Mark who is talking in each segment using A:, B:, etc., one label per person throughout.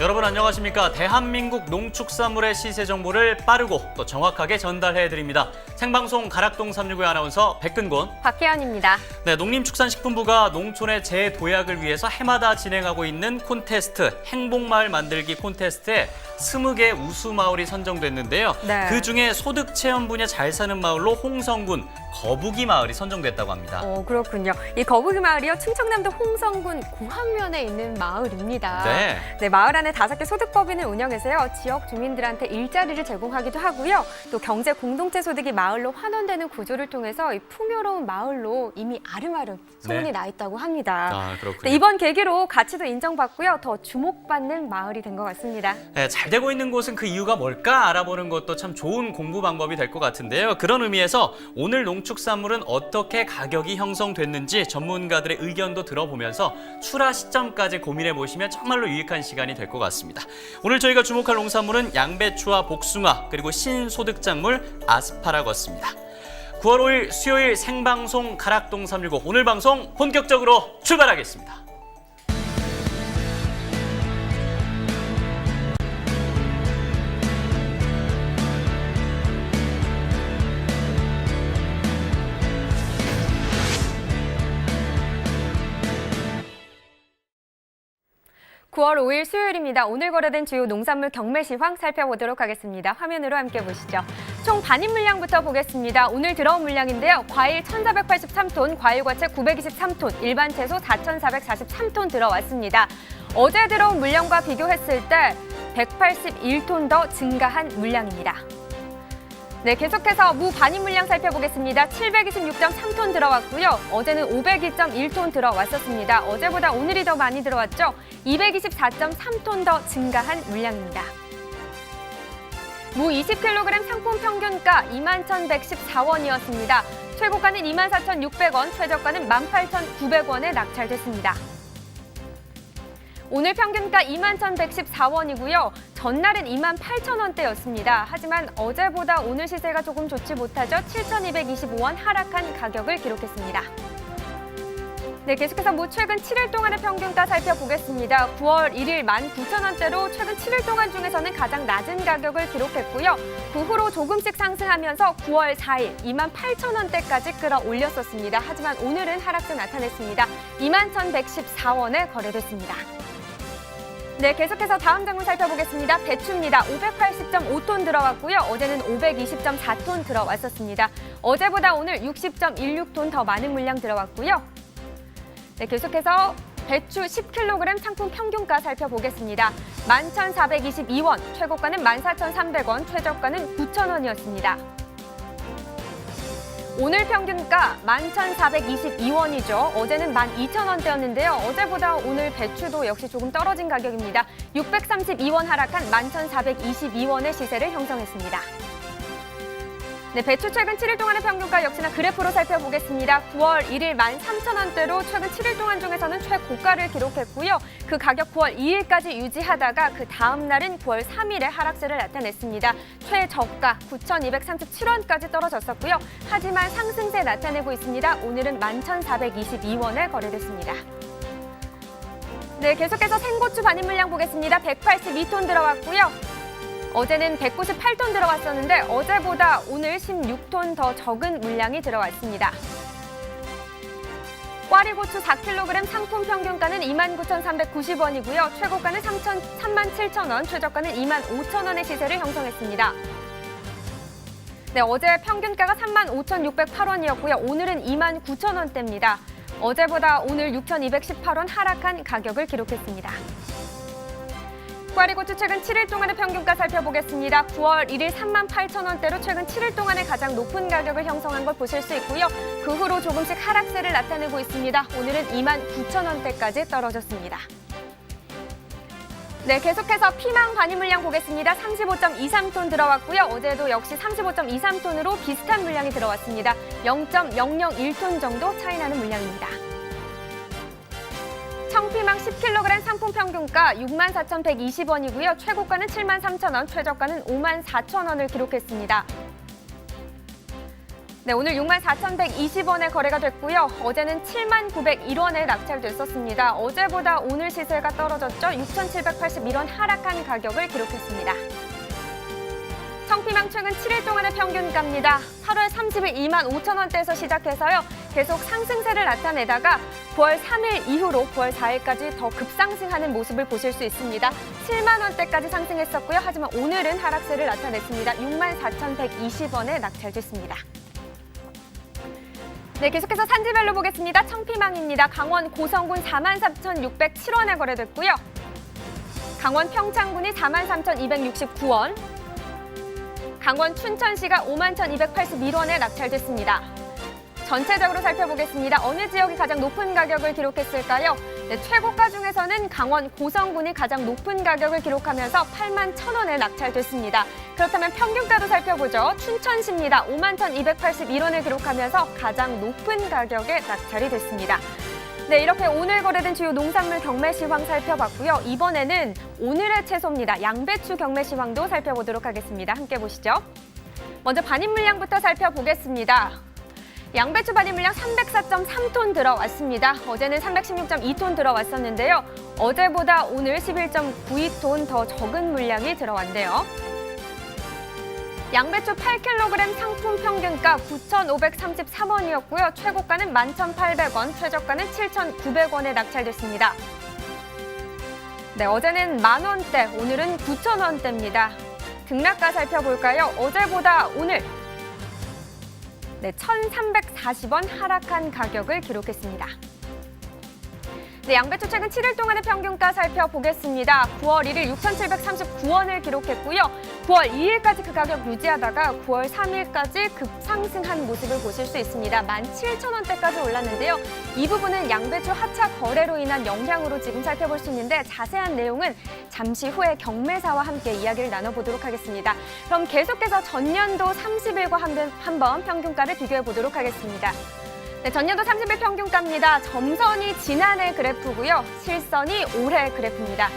A: 여러분 안녕하십니까? 대한민국 농축산물의 시세 정보를 빠르고 또 정확하게 전달해드립니다. 생방송 가락동 365 아나운서 백근곤,
B: 박혜연입니다.
A: 네, 농림축산식품부가 농촌의 재도약을 위해서 해마다 진행하고 있는 콘테스트, 행복마을 만들기 콘테스트에 20개 우수마을이 선정됐는데요.
B: 네.
A: 그중에 소득체험 분야 잘 사는 마을로 홍성군 거북이 마을이 선정됐다고 합니다.
B: 그렇군요. 이 거북이 마을이요, 충청남도 홍성군 고항면에 있는 마을입니다.
A: 네.
B: 마을 안에 5개 소득법인을 운영해서요, 지역 주민들한테 일자리를 제공하기도 하고요. 또 경제 공동체 소득이 마을로 환원되는 구조를 통해서 이 풍요로운 마을로 이미 아름아름 소문이
A: 네.
B: 나 있다고 합니다.
A: 아, 그렇군요.
B: 네, 이번 계기로 가치도 인정받고요, 더 주목받는 마을이 된 것 같습니다.
A: 네, 잘 되고 있는 곳은 그 이유가 뭘까 알아보는 것도 참 좋은 공부 방법이 될 것 같은데요. 그런 의미에서 오늘 농축산물은 어떻게 가격이 형성됐는지 전문가들의 의견도 들어보면서 출하 시점까지 고민해 보시면 정말로 유익한 시간이 될 것 같습니다. 오늘 저희가 주목할 농산물은 양배추와 복숭아 그리고 신소득작물 아스파라거스입니다. 9월 5일 수요일 생방송 가락동 365 오늘 방송 본격적으로 출발하겠습니다.
B: (9월 5일) 수요일입니다. 오늘 거래된 주요 농산물 경매 시황 살펴보도록 하겠습니다. 화면으로 함께 보시죠. 총 반입 물량부터 보겠습니다. 오늘 들어온 물량인데요. 과일 1,483톤, 과일과채 923톤, 일반 채소 4,443톤 들어왔습니다. 어제 들어온 물량과 비교했을 때 181톤 더 증가한 물량입니다. 네, 계속해서 무 반입 물량 살펴보겠습니다. 726.3톤 들어왔고요. 어제는 502.1톤 들어왔었습니다. 어제보다 오늘이 더 많이 들어왔죠. 224.3톤 더 증가한 물량입니다. 무 20kg 상품 평균가 21,114원이었습니다. 최고가는 24,600원, 최저가는 18,900원에 낙찰됐습니다. 오늘 평균가 21,114원이고요. 전날은 28,000원대였습니다. 하지만 어제보다 오늘 시세가 조금 좋지 못하죠. 7,225원 하락한 가격을 기록했습니다. 네, 계속해서 무 최근 7일 동안의 평균가 살펴보겠습니다. 9월 1일 19,000원대로 최근 7일 동안 중에서는 가장 낮은 가격을 기록했고요. 그 후로 조금씩 상승하면서 9월 4일 28,000원대까지 끌어올렸었습니다. 하지만 오늘은 하락세 나타냈습니다. 21,114원에 거래됐습니다. 네, 계속해서 다음 작물 살펴보겠습니다. 배추입니다. 580.5톤 들어왔고요. 어제는 520.4톤 들어왔었습니다. 어제보다 오늘 60.16톤 더 많은 물량 들어왔고요. 네, 계속해서 배추 10kg 상품 평균가 살펴보겠습니다. 11,422원, 최고가는 14,300원, 최저가는 9,000원이었습니다. 오늘 평균가 11,422원이죠. 어제는 12,000원대였는데요. 어제보다 오늘 배추도 역시 조금 떨어진 가격입니다. 632원 하락한 11,422원의 시세를 형성했습니다. 네, 배추 최근 7일 동안의 평균가 역시나 그래프로 살펴보겠습니다. 9월 1일 13,000원대로 최근 7일 동안 중에서는 최고가를 기록했고요. 그 가격 9월 2일까지 유지하다가 그 다음 날은 9월 3일에 하락세를 나타냈습니다. 최저가 9,237원까지 떨어졌었고요. 하지만 상승세 나타내고 있습니다. 오늘은 11,422원에 거래됐습니다. 네, 계속해서 생고추 반입 물량 보겠습니다. 182톤 들어왔고요. 어제는 198톤 들어왔었는데 어제보다 오늘 16톤 더 적은 물량이 들어왔습니다. 꽈리고추 4kg 상품 평균가는 29,390원이고요. 최고가는 37,000원, 최저가는 25,000원의 시세를 형성했습니다. 네, 어제 평균가가 35,608원이었고요. 오늘은 29,000원대입니다. 어제보다 오늘 6,218원 하락한 가격을 기록했습니다. 꽈리고추 최근 7일 동안의 평균가 살펴보겠습니다. 9월 1일 38,000원대로 최근 7일 동안의 가장 높은 가격을 형성한 걸 보실 수 있고요. 그 후로 조금씩 하락세를 나타내고 있습니다. 오늘은 29,000원대까지 떨어졌습니다. 네, 계속해서 피망 반입 물량 보겠습니다. 35.23톤 들어왔고요. 어제도 역시 35.23톤으로 비슷한 물량이 들어왔습니다. 0.001톤 정도 차이 나는 물량입니다. 청피망 10kg 상품 평균가 64,120원이고요. 최고가는 73,000원, 최저가는 54,000원을 기록했습니다. 네, 오늘 64,120원에 거래가 됐고요. 어제는 79,901원에 낙찰됐었습니다. 어제보다 오늘 시세가 떨어졌죠. 6,781원 하락한 가격을 기록했습니다. 청피망 최근 7일 동안의 평균가입니다. 8월 30일 25,000원대에서 시작해서요. 계속 상승세를 나타내다가 9월 3일 이후로 9월 4일까지 더 급상승하는 모습을 보실 수 있습니다. 7만 원대까지 상승했었고요. 하지만 오늘은 하락세를 나타냈습니다. 64,120원에 낙찰됐습니다. 네, 계속해서 산지별로 보겠습니다. 청피망입니다. 강원 고성군 43,607원에 거래됐고요. 강원 평창군이 43,269원, 강원 춘천시가 51,281원에 낙찰됐습니다. 전체적으로 살펴보겠습니다. 어느 지역이 가장 높은 가격을 기록했을까요? 네, 최고가 중에서는 강원 고성군이 가장 높은 가격을 기록하면서 81,000원에 낙찰됐습니다. 그렇다면 평균가도 살펴보죠. 춘천시입니다. 51,281원을 기록하면서 가장 높은 가격에 낙찰이 됐습니다. 네, 이렇게 오늘 거래된 주요 농산물 경매 시황 살펴봤고요. 이번에는 오늘의 채소입니다. 양배추 경매 시황도 살펴보도록 하겠습니다. 함께 보시죠. 먼저 반입 물량부터 살펴보겠습니다. 양배추 반입 물량 304.3톤 들어왔습니다. 어제는 316.2톤 들어왔었는데요. 어제보다 오늘 11.92톤 더 적은 물량이 들어왔네요. 양배추 8kg 상품 평균가 9,533원이었고요. 최고가는 11,800원, 최저가는 7,900원에 낙찰됐습니다. 네, 어제는 만원대, 오늘은 9,000원대입니다. 등락가 살펴볼까요? 어제보다 오늘 1,340원 하락한 가격을 기록했습니다. 네, 양배추 최근 7일 동안의 평균가 살펴보겠습니다. 9월 1일 6,739원을 기록했고요. 9월 2일까지 그 가격 유지하다가 9월 3일까지 급상승한 모습을 보실 수 있습니다. 17,000원대까지 올랐는데요. 이 부분은 양배추 하차 거래로 인한 영향으로 지금 살펴볼 수 있는데 자세한 내용은 잠시 후에 경매사와 함께 이야기를 나눠보도록 하겠습니다. 그럼 계속해서 전년도 30일과 한번 평균가를 비교해 보도록 하겠습니다. 네, 전년도 30일 평균가입니다. 점선이 지난해 그래프고요. 실선이 올해 그래프입니다.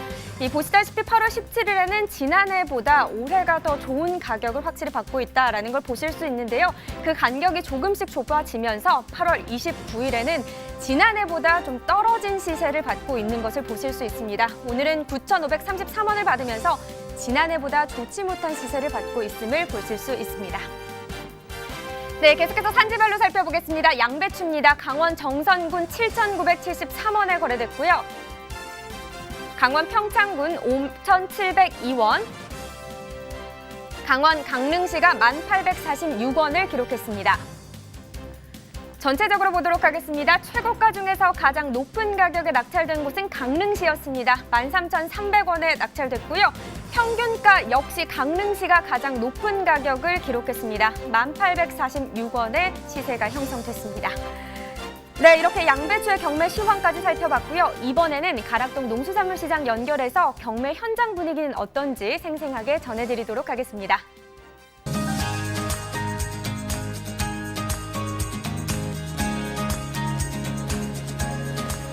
B: 보시다시피 8월 17일에는 지난해보다 올해가 더 좋은 가격을 확실히 받고 있다는 걸 보실 수 있는데요. 그 간격이 조금씩 좁아지면서 8월 29일에는 지난해보다 좀 떨어진 시세를 받고 있는 것을 보실 수 있습니다. 오늘은 9,533원을 받으면서 지난해보다 좋지 못한 시세를 받고 있음을 보실 수 있습니다. 네, 계속해서 산지별로 살펴보겠습니다. 양배추입니다. 강원 정선군 7,973원에 거래됐고요. 강원 평창군 5,702원, 강원 강릉시가 1,846원을 기록했습니다. 전체적으로 보도록 하겠습니다. 최고가 중에서 가장 높은 가격에 낙찰된 곳은 강릉시였습니다. 13,300원에 낙찰됐고요. 평균가 역시 강릉시가 가장 높은 가격을 기록했습니다. 1,846원의 시세가 형성됐습니다. 네, 이렇게 양배추의 경매 시황까지 살펴봤고요. 이번에는 가락동 농수산물시장 연결해서 경매 현장 분위기는 어떤지 생생하게 전해드리도록 하겠습니다.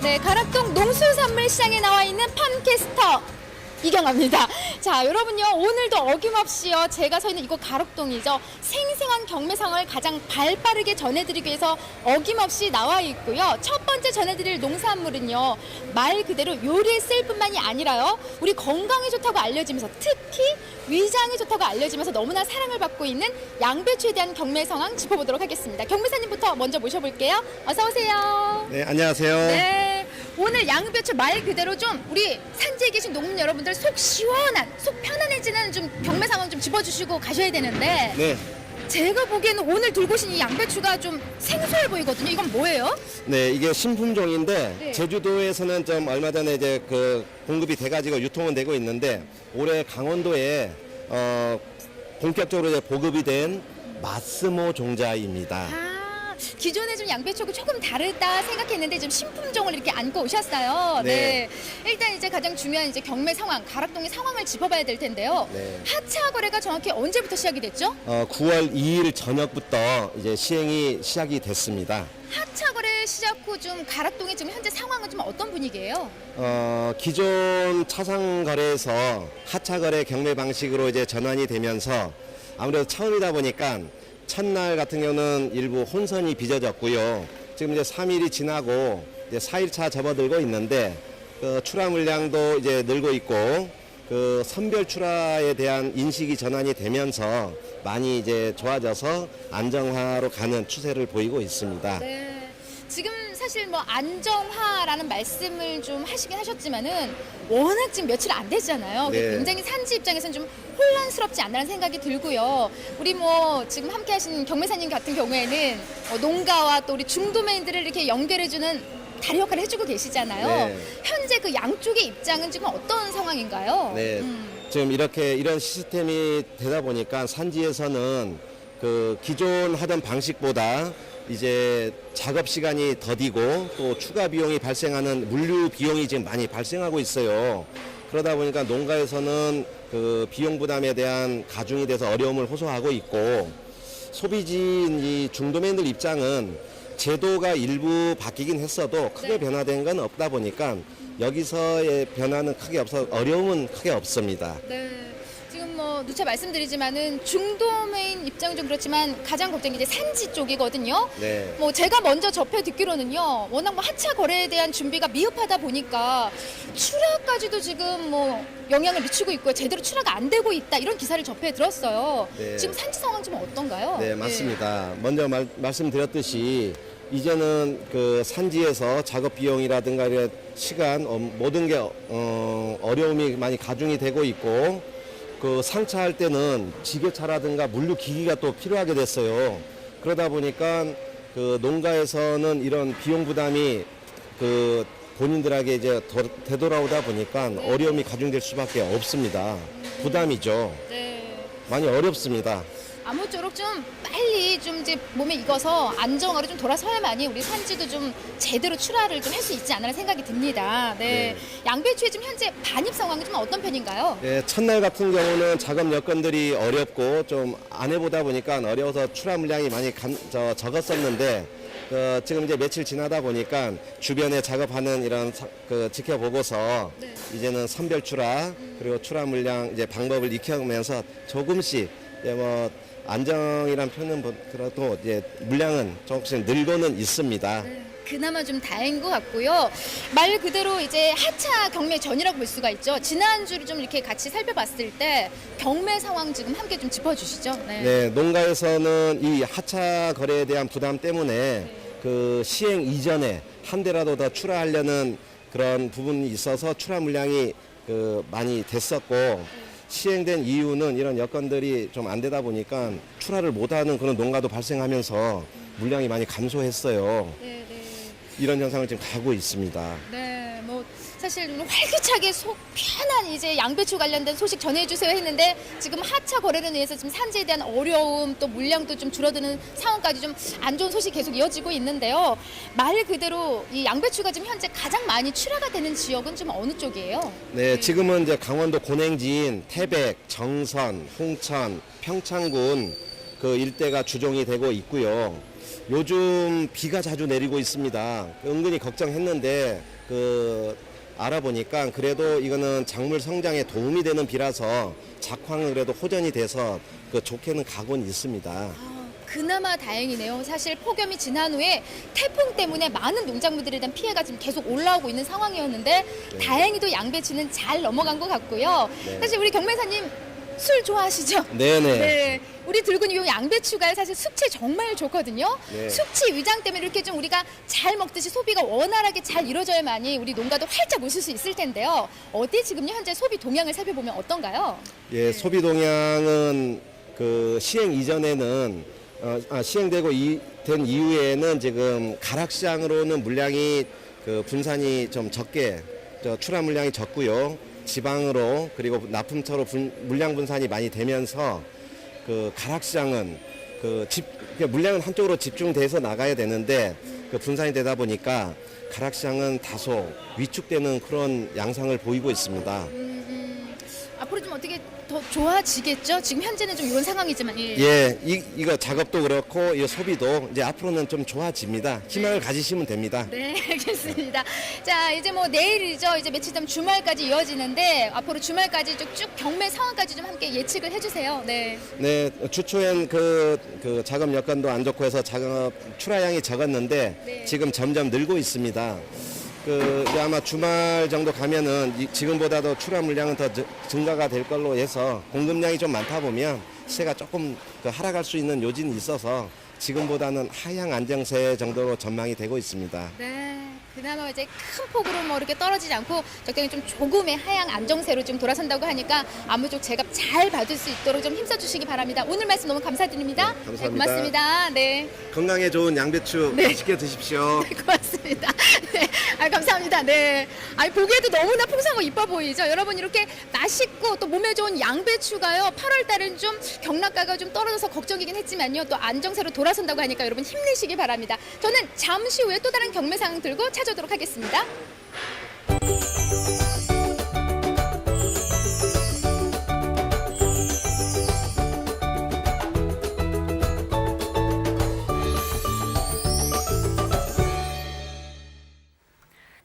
C: 네, 가락동 농수산물시장에 나와 있는 팜캐스터 이경아입니다. 자, 여러분요, 오늘도 어김없이요, 제가 서 있는 이곳 가락동이죠. 생생한 경매 상황을 가장 발빠르게 전해드리기 위해서 어김없이 나와 있고요. 첫 번째 전해드릴 농산물은요, 말 그대로 요리에 쓸 뿐만이 아니라요, 우리 건강에 좋다고 알려지면서, 특히 위장에 좋다고 알려지면서 너무나 사랑을 받고 있는 양배추에 대한 경매 상황 짚어보도록 하겠습니다. 경매사님부터 먼저 모셔볼게요. 어서 오세요.
D: 네, 안녕하세요.
C: 네, 오늘 양배추 말 그대로 좀 우리 산지에 계신 농민 여러분들 속 시원한, 속 편안해지는 좀 경매 상황 좀 짚어주시고 가셔야 되는데,
D: 네,
C: 제가 보기에는 오늘 들고 오신 이 양배추가 좀 생소해 보이거든요. 이건 뭐예요?
D: 네, 이게 신품종인데
C: 네.
D: 제주도에서는 좀 얼마 전에 이제 그 공급이 돼가지고 유통은 되고 있는데 올해 강원도에 본격적으로 이제 보급이 된 마스모 종자입니다.
C: 기존에 좀 양배추하고 조금 다르다 생각했는데 좀 신품종을 이렇게 안고 오셨어요.
D: 네.
C: 일단 이제 가장 중요한 이제 경매 상황, 가락동의 상황을 짚어봐야 될 텐데요.
D: 네.
C: 하차 거래가 정확히 언제부터 시작이 됐죠?
D: 9월 2일 저녁부터 이제 시행이 됐습니다.
C: 하차 거래 시작 후 좀 가락동의 지금 현재 상황은 좀 어떤 분위기예요?
D: 기존 차상 거래에서 하차 거래 경매 방식으로 이제 전환이 되면서 아무래도 처음이다 보니까 첫날 같은 경우는 일부 혼선이 빚어졌고요. 지금 이제 3일이 지나고 이제 4일차 접어들고 있는데 그 출하 물량도 이제 늘고 있고 그 선별 출하에 대한 인식이 전환이 되면서 많이 이제 좋아져서 안정화로 가는 추세를 보이고 있습니다.
C: 네. 지금 사실 뭐 안정화라는 말씀을 좀 하시긴 하셨지만은 워낙 지금 며칠 안 됐잖아요.
D: 네.
C: 굉장히 산지 입장에서는 좀 혼란스럽지 않나라는 생각이 들고요. 우리 뭐 지금 함께 하신 경매사님 같은 경우에는 농가와 또 우리 중도매인들을 이렇게 연결해주는 다리 역할을 해주고 계시잖아요.
D: 네.
C: 현재 그 양쪽의 입장은 지금 어떤 상황인가요?
D: 네. 지금 이런 시스템이 되다 보니까 산지에서는 그 기존 하던 방식보다 이제 작업 시간이 더디고 또 추가 비용이 발생하는 물류 비용이 지금 많이 발생하고 있어요. 그러다 보니까 농가에서는 그 비용 부담에 대한 가중이 돼서 어려움을 호소하고 있고 소비지인 이 중도매인들 입장은 제도가 일부 바뀌긴 했어도 크게
C: 네.
D: 변화된 건 없다 보니까 여기서의 변화는 크게 없어 어려움은 크게 없습니다.
C: 네. 지금 뭐 누차 말씀드리지만은 중도매인 입장은 좀 그렇지만 가장 걱정이 이제 산지 쪽이거든요.
D: 네.
C: 뭐 제가 먼저 접해 듣기로는요. 워낙 뭐 하차 거래에 대한 준비가 미흡하다 보니까 출하까지도 지금 뭐 영향을 미치고 있고요. 제대로 출하가 안 되고 있다. 이런 기사를 접해 들었어요.
D: 네.
C: 지금 산지 상황 좀 어떤가요?
D: 네, 맞습니다. 먼저 말씀드렸듯이 이제는 그 산지에서 작업 비용이라든가 이런 시간 모든 게 어려움이 많이 가중이 되고 있고 그 상차할 때는 지게차라든가 물류 기기가 또 필요하게 됐어요. 그러다 보니까 그 농가에서는 이런 비용 부담이 그 본인들에게 이제 되돌아오다 보니까 어려움이 가중될 수밖에 없습니다. 부담이죠.
C: 네.
D: 많이 어렵습니다.
C: 아무쪼록 좀 빨리 좀 이제 몸에 익어서 안정화로 좀 돌아서야만이 우리 산지도 좀 제대로 출하를 좀 할 수 있지 않나 생각이 듭니다. 네. 양배추의 지금 현재 반입 상황은 좀 어떤 편인가요?
D: 네, 첫날 같은 경우는 작업 여건들이 어렵고 좀 안 해보다 보니까 어려워서 출하 물량이 많이 적었었는데 지금 이제 며칠 지나다 보니까 주변에 작업하는 이런 지켜보고서
C: 네.
D: 이제는 선별 출하 그리고 출하 물량 이제 방법을 익혀가면서 조금씩 이제 뭐 안정이란 표현은 그래도 이제 물량은 조금씩 늘고는 있습니다.
C: 그나마 좀 다행인 것 같고요. 말 그대로 이제 하차 경매 전이라고 볼 수가 있죠. 지난주를 좀 이렇게 같이 살펴봤을 때 경매 상황 지금 함께 좀 짚어주시죠.
D: 네, 농가에서는 이 하차 거래에 대한 부담 때문에 그 시행 이전에 한 대라도 더 출하하려는 그런 부분이 있어서 출하 물량이 많이 됐었고 시행된 이유는 이런 여건들이 좀 안 되다 보니까 출하를 못하는 그런 농가도 발생하면서 물량이 많이 감소했어요.
C: 네.
D: 이런 현상을 지금 가고 있습니다.
C: 네, 뭐 사실 활기차게 속 편한 이제 양배추 관련된 소식 전해주세요 했는데 지금 하차 거래로 인해서 지금 산지에 대한 어려움 또 물량도 좀 줄어드는 상황까지 좀 안 좋은 소식 계속 이어지고 있는데요. 말 그대로 이 양배추가 지금 현재 가장 많이 출하가 되는 지역은 좀 어느 쪽이에요?
D: 네, 지금은 이제 강원도 고냉지인 태백, 정선, 홍천, 평창군 그 일대가 주종이 되고 있고요. 요즘 비가 자주 내리고 있습니다. 은근히 걱정했는데 알아보니까 그래도 이거는 작물 성장에 도움이 되는 비라서 작황은 그래도 호전이 돼서 좋게는 가고는 있습니다.
C: 그나마 다행이네요. 사실 폭염이 지난 후에 태풍 때문에 많은 농작물들에 대한 피해가 지금 계속 올라오고 있는 상황이었는데 다행히도 양배추는 잘 넘어간 것 같고요.
D: 네.
C: 사실 우리 경매사님 술 좋아하시죠?
D: 네네.
C: 네. 우리 들고 있는 이 양배추가 사실 숙취에 정말 좋거든요.
D: 네.
C: 숙취 위장 때문에 이렇게 좀 우리가 잘 먹듯이 소비가 원활하게 잘 이루어져야만이 우리 농가도 활짝 웃을 수 있을 텐데요. 어디 지금요 현재 소비 동향을 살펴보면 어떤가요?
D: 예, 소비 동향은 시행 이전에는 시행되고 된 이후에는 지금 가락시장으로는 물량이 분산이 좀 적게 출하 물량이 적고요. 지방으로 그리고 납품처로 물량 분산이 많이 되면서 가락시장은 물량은 한쪽으로 집중돼서 나가야 되는데 분산이 되다 보니까 가락시장은 다소 위축되는 그런 양상을 보이고 있습니다.
C: 앞으로 좀 어떻게 더 좋아지겠죠? 지금 현재는 좀 이런 상황이지만. 예.
D: 예, 이거 작업도 그렇고 이 소비도 이제 앞으로는 좀 좋아집니다. 희망을 가지시면 됩니다.
C: 네, 알겠습니다. 자, 이제 뭐 내일이죠. 이제 며칠 있으면 주말까지 이어지는데 앞으로 주말까지 쭉 경매 상황까지 좀 함께 예측을 해주세요. 네.
D: 네, 주초엔 그 작업 여건도 안 좋고 해서 작업 출하량이 적었는데
C: 네.
D: 지금 점점 늘고 있습니다. 이제 아마 주말 정도 가면은 지금보다도 출하 물량은 더 증가가 될 걸로 해서 공급량이 좀 많다 보면 시세가 조금 하락할 수 있는 요진이 있어서 지금보다는 하향 안정세 정도로 전망이 되고 있습니다.
C: 네. 그나마 이제 큰 폭으로 뭐 이렇게 떨어지지 않고 적당히 좀 조금의 하향 안정세로 좀 돌아선다고 하니까 아무쪼록 제값 잘 받을 수 있도록 좀 힘써주시기 바랍니다. 오늘 말씀 너무 감사드립니다.
D: 네, 감사합니다.
C: 네, 고맙습니다. 네.
D: 건강에 좋은 양배추
C: 네.
D: 맛있게 드십시오.
C: 네, 고맙습니다. 네, 감사합니다. 네, 보기에도 너무나 풍성하고 이뻐 보이죠. 여러분 이렇게 맛있고 또 몸에 좋은 양배추가요. 8월 달은 좀 경락가가 좀 떨어져서 걱정이긴 했지만요. 또 안정세로 돌아선다고 하니까 여러분 힘내시기 바랍니다. 저는 잠시 후에 또 다른 경매 상황 들고 찾아오도록 하겠습니다.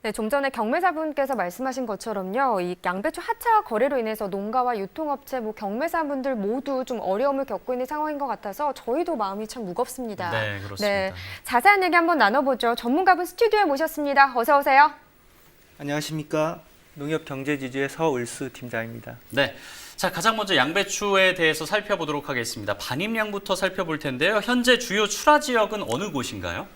B: 네, 좀 전에 경매사분께서 말씀하신 것처럼요, 이 양배추 하차 거래로 인해서 농가와 유통업체, 경매사분들 모두 좀 어려움을 겪고 있는 상황인 것 같아서 저희도 마음이 참 무겁습니다.
A: 네, 그렇습니다.
B: 네, 자세한 얘기 한번 나눠보죠. 전문가분 스튜디오에 모셨습니다. 어서 오세요.
E: 안녕하십니까. 농협경제지주의 서울수 팀장입니다.
A: 네. 자, 가장 먼저 양배추에 대해서 살펴보도록 하겠습니다. 반입량부터 살펴볼 텐데요. 현재 주요 출하 지역은 어느 곳인가요?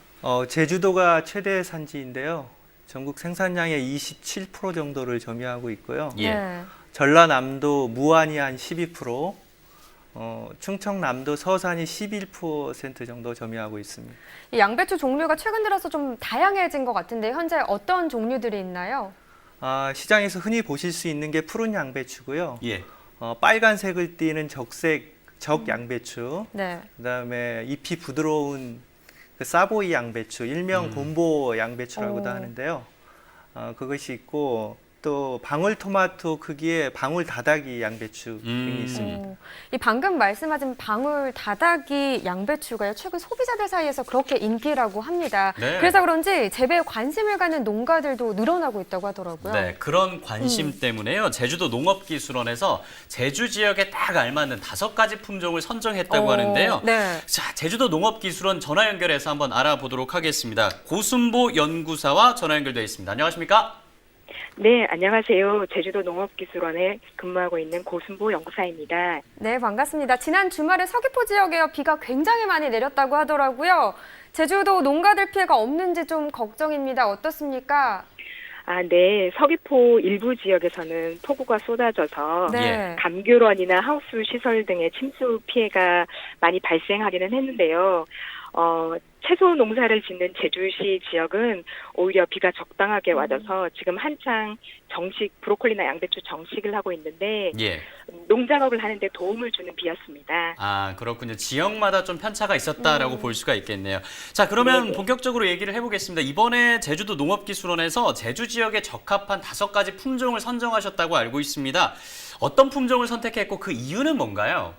E: 제주도가 최대 산지인데요. 전국 생산량의 27% 정도를 점유하고 있고요.
A: 예.
B: 네.
E: 전라남도 무안이 한 12%, 충청남도 서산이 11% 정도 점유하고 있습니다.
B: 이 양배추 종류가 최근 들어서 좀 다양해진 것 같은데 현재 어떤 종류들이 있나요?
E: 시장에서 흔히 보실 수 있는 게 푸른 양배추고요.
A: 예.
E: 빨간색을 띠는 적 양배추,
B: 네.
E: 그다음에 잎이 부드러운 그 사보이 양배추, 일명 곰보 양배추라고도
B: 오.
E: 하는데요. 그것이 있고 또 방울토마토 크기의 방울 다다기 양배추 등이 있습니다.
B: 이 방금 말씀하신 방울 다다기 양배추가요, 최근 소비자들 사이에서 그렇게 인기라고 합니다.
A: 네.
B: 그래서 그런지 재배에 관심을 갖는 농가들도 늘어나고 있다고 하더라고요.
A: 네, 그런 관심 때문에요. 제주도 농업기술원에서 제주 지역에 딱 알맞는 5가지 품종을 선정했다고 하는데요.
B: 네.
A: 자, 제주도 농업기술원 전화 연결해서 한번 알아보도록 하겠습니다. 고순보 연구사와 전화 연결되어 있습니다. 안녕하십니까?
F: 네, 안녕하세요. 제주도 농업기술원에 근무하고 있는 고순보 연구사입니다.
B: 네, 반갑습니다. 지난 주말에 서귀포 지역에 비가 굉장히 많이 내렸다고 하더라고요. 제주도 농가들 피해가 없는지 좀 걱정입니다. 어떻습니까?
F: 네. 서귀포 일부 지역에서는 폭우가 쏟아져서
B: 네.
F: 감귤원이나 하우스 시설 등의 침수 피해가 많이 발생하기는 했는데요. 채소 농사를 짓는 제주시 지역은 오히려 비가 적당하게 와줘서 지금 한창 브로콜리나 양배추 정식을 하고 있는데
A: 예.
F: 농작업을 하는데 도움을 주는 비였습니다.
A: 아, 그렇군요. 지역마다 좀 편차가 있었다라고 볼 수가 있겠네요. 자, 그러면
F: 네네.
A: 본격적으로 얘기를 해보겠습니다. 이번에 제주도 농업기술원에서 제주 지역에 적합한 5가지 품종을 선정하셨다고 알고 있습니다. 어떤 품종을 선택했고 그 이유는 뭔가요?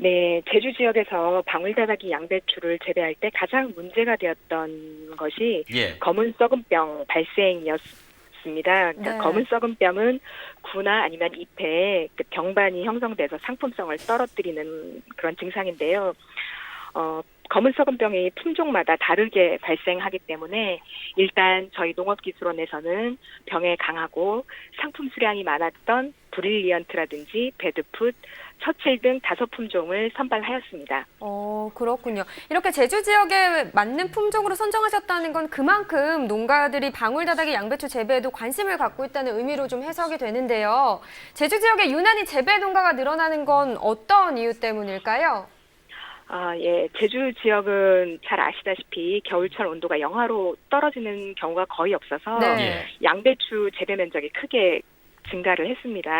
F: 네, 제주 지역에서 방울다다기 양배추를 재배할 때 가장 문제가 되었던 것이
A: 예.
F: 검은 썩은병 발생이었습니다. 그러니까
B: 네.
F: 검은 썩은병은 구나 아니면 잎에 병반이 형성돼서 상품성을 떨어뜨리는 그런 증상인데요. 검은 썩은병이 품종마다 다르게 발생하기 때문에 일단 저희 농업기술원에서는 병에 강하고 상품 수량이 많았던 브릴리언트라든지 배드풋, 처칠 등 5품종을 선발하였습니다.
B: 그렇군요. 이렇게 제주 지역에 맞는 품종으로 선정하셨다는 건 그만큼 농가들이 방울다다기 양배추 재배에도 관심을 갖고 있다는 의미로 좀 해석이 되는데요. 제주 지역에 유난히 재배 농가가 늘어나는 건 어떤 이유 때문일까요?
F: 예. 제주 지역은 잘 아시다시피 겨울철 온도가 영하로 떨어지는 경우가 거의 없어서
B: 네.
F: 양배추 재배 면적이 크게 증가를 했습니다.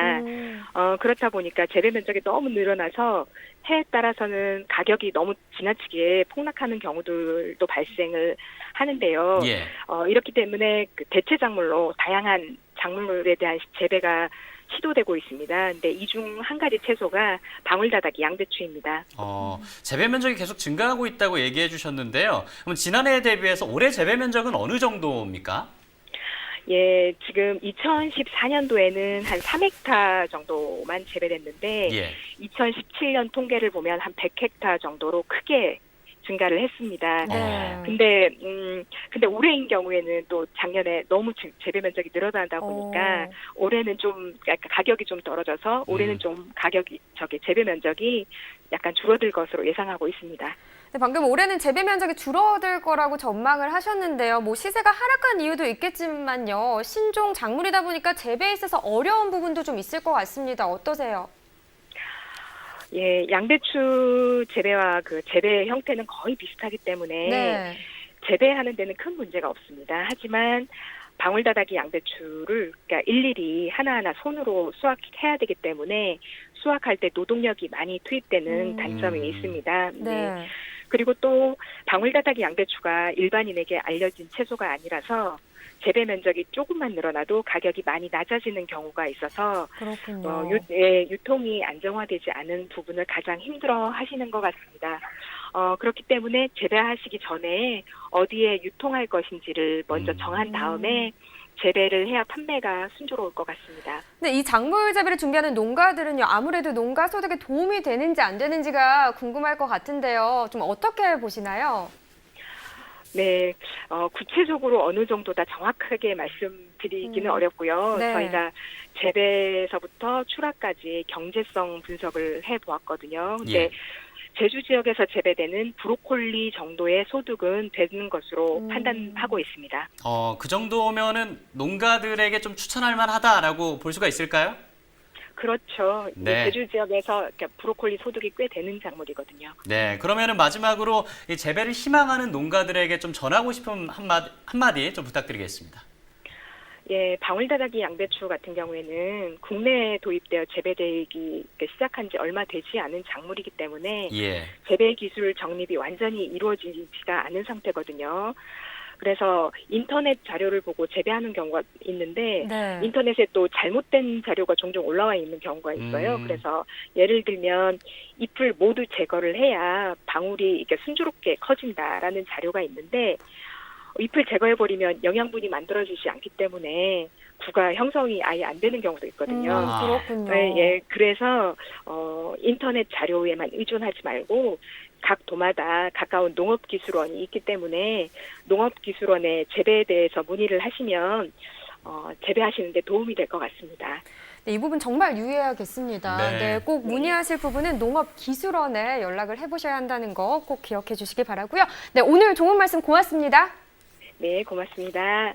F: 그렇다 보니까 재배 면적이 너무 늘어나서 해에 따라서는 가격이 너무 지나치게 폭락하는 경우들도 발생을 하는데요.
A: 예.
F: 이렇기 때문에 대체 작물로 다양한 작물에 대한 재배가 시도되고 있습니다. 근데 이 중 한 가지 채소가 방울다다기 양배추입니다.
A: 재배 면적이 계속 증가하고 있다고 얘기해 주셨는데요. 그럼 지난해에 대비해서 올해 재배 면적은 어느 정도입니까?
F: 예, 지금 2014년도에는 한 3헥타 정도만 재배됐는데
A: 예.
F: 2017년 통계를 보면 한 100헥타 정도로 크게 증가를 했습니다.
B: 네.
F: 근데 올해인 경우에는 또 작년에 너무 재배 면적이 늘어나다 보니까 올해는 좀 약간 가격이 좀 떨어져서 올해는 좀 재배 면적이 약간 줄어들 것으로 예상하고 있습니다.
B: 네, 방금 올해는 재배 면적이 줄어들 거라고 전망을 하셨는데요. 뭐 시세가 하락한 이유도 있겠지만요. 신종 작물이다 보니까 재배에 있어서 어려운 부분도 좀 있을 것 같습니다. 어떠세요?
F: 예, 양배추 재배와 그 재배 형태는 거의 비슷하기 때문에
B: 네.
F: 재배하는 데는 큰 문제가 없습니다. 하지만 방울다다기 양배추를 그러니까 일일이 하나하나 손으로 수확해야 되기 때문에 수확할 때 노동력이 많이 투입되는 단점이 있습니다.
B: 네.
F: 그리고 또 방울다다기 양배추가 일반인에게 알려진 채소가 아니라서 재배 면적이 조금만 늘어나도 가격이 많이 낮아지는 경우가 있어서
B: 그렇군요.
F: 유통이 안정화되지 않은 부분을 가장 힘들어 하시는 것 같습니다. 그렇기 때문에 재배하시기 전에 어디에 유통할 것인지를 먼저 정한 다음에 재배를 해야 판매가 순조로울 것 같습니다.
B: 근데 이 작물 재배를 준비하는 농가들은요, 아무래도 농가 소득에 도움이 되는지 안 되는지가 궁금할 것 같은데요. 좀 어떻게 보시나요?
F: 네, 구체적으로 어느 정도다 정확하게 말씀드리기는 어렵고요.
B: 네.
F: 저희가 재배에서부터 출하까지 경제성 분석을 해보았거든요. 근데
A: 예.
F: 제주 지역에서 재배되는 브로콜리 정도의 소득은 되는 것으로 판단하고 있습니다.
A: 그 정도면은 농가들에게 좀 추천할 만하다라고 볼 수가 있을까요?
F: 그렇죠.
A: 네.
F: 제주 지역에서 브로콜리 소득이 꽤 되는 작물이거든요.
A: 네, 그러면은 마지막으로 이 재배를 희망하는 농가들에게 좀 전하고 싶은 한마디 좀 부탁드리겠습니다.
F: 예, 방울다다기 양배추 같은 경우에는 국내에 도입되어 재배되기 시작한 지 얼마 되지 않은 작물이기 때문에
A: 예.
F: 재배 기술 정립이 완전히 이루어지지가 않은 상태거든요. 그래서 인터넷 자료를 보고 재배하는 경우가 있는데
B: 네.
F: 인터넷에 또 잘못된 자료가 종종 올라와 있는 경우가 있어요. 그래서 예를 들면 잎을 모두 제거를 해야 방울이 이렇게 순조롭게 커진다라는 자료가 있는데 잎을 제거해버리면 영양분이 만들어지지 않기 때문에 구가 형성이 아예 안 되는 경우도 있거든요.
B: 그렇군요.
F: 네, 예, 그래서 인터넷 자료에만 의존하지 말고 각 도마다 가까운 농업기술원이 있기 때문에 농업기술원의 재배에 대해서 문의를 하시면 재배하시는 데 도움이 될 것 같습니다.
B: 네, 이 부분 정말 유의해야겠습니다.
A: 네.
B: 네, 꼭 문의하실 부분은 농업기술원에 연락을 해보셔야 한다는 거 꼭 기억해 주시기 바라고요. 네, 오늘 좋은 말씀 고맙습니다.
F: 네, 고맙습니다.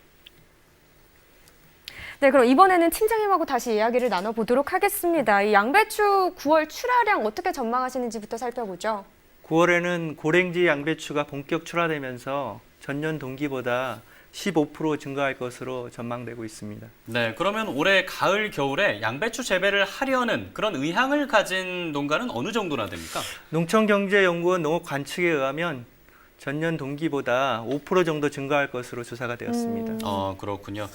B: 네, 그럼 이번에는 팀장님하고 다시 이야기를 나눠보도록 하겠습니다. 이 양배추 9월 출하량 어떻게 전망하시는지부터 살펴보죠.
E: 9월에는 고랭지 양배추가 본격 출하되면서 전년 동기보다 15% 증가할 것으로 전망되고 있습니다.
A: 네, 그러면 올해 가을, 겨울에 양배추 재배를 하려는 그런 의향을 가진 농가는 어느 정도나 됩니까?
E: 농촌경제연구원 농업관측에 의하면 전년 동기보다 5% 정도 증가할 것으로 조사가 되었습니다.
A: 그렇군요.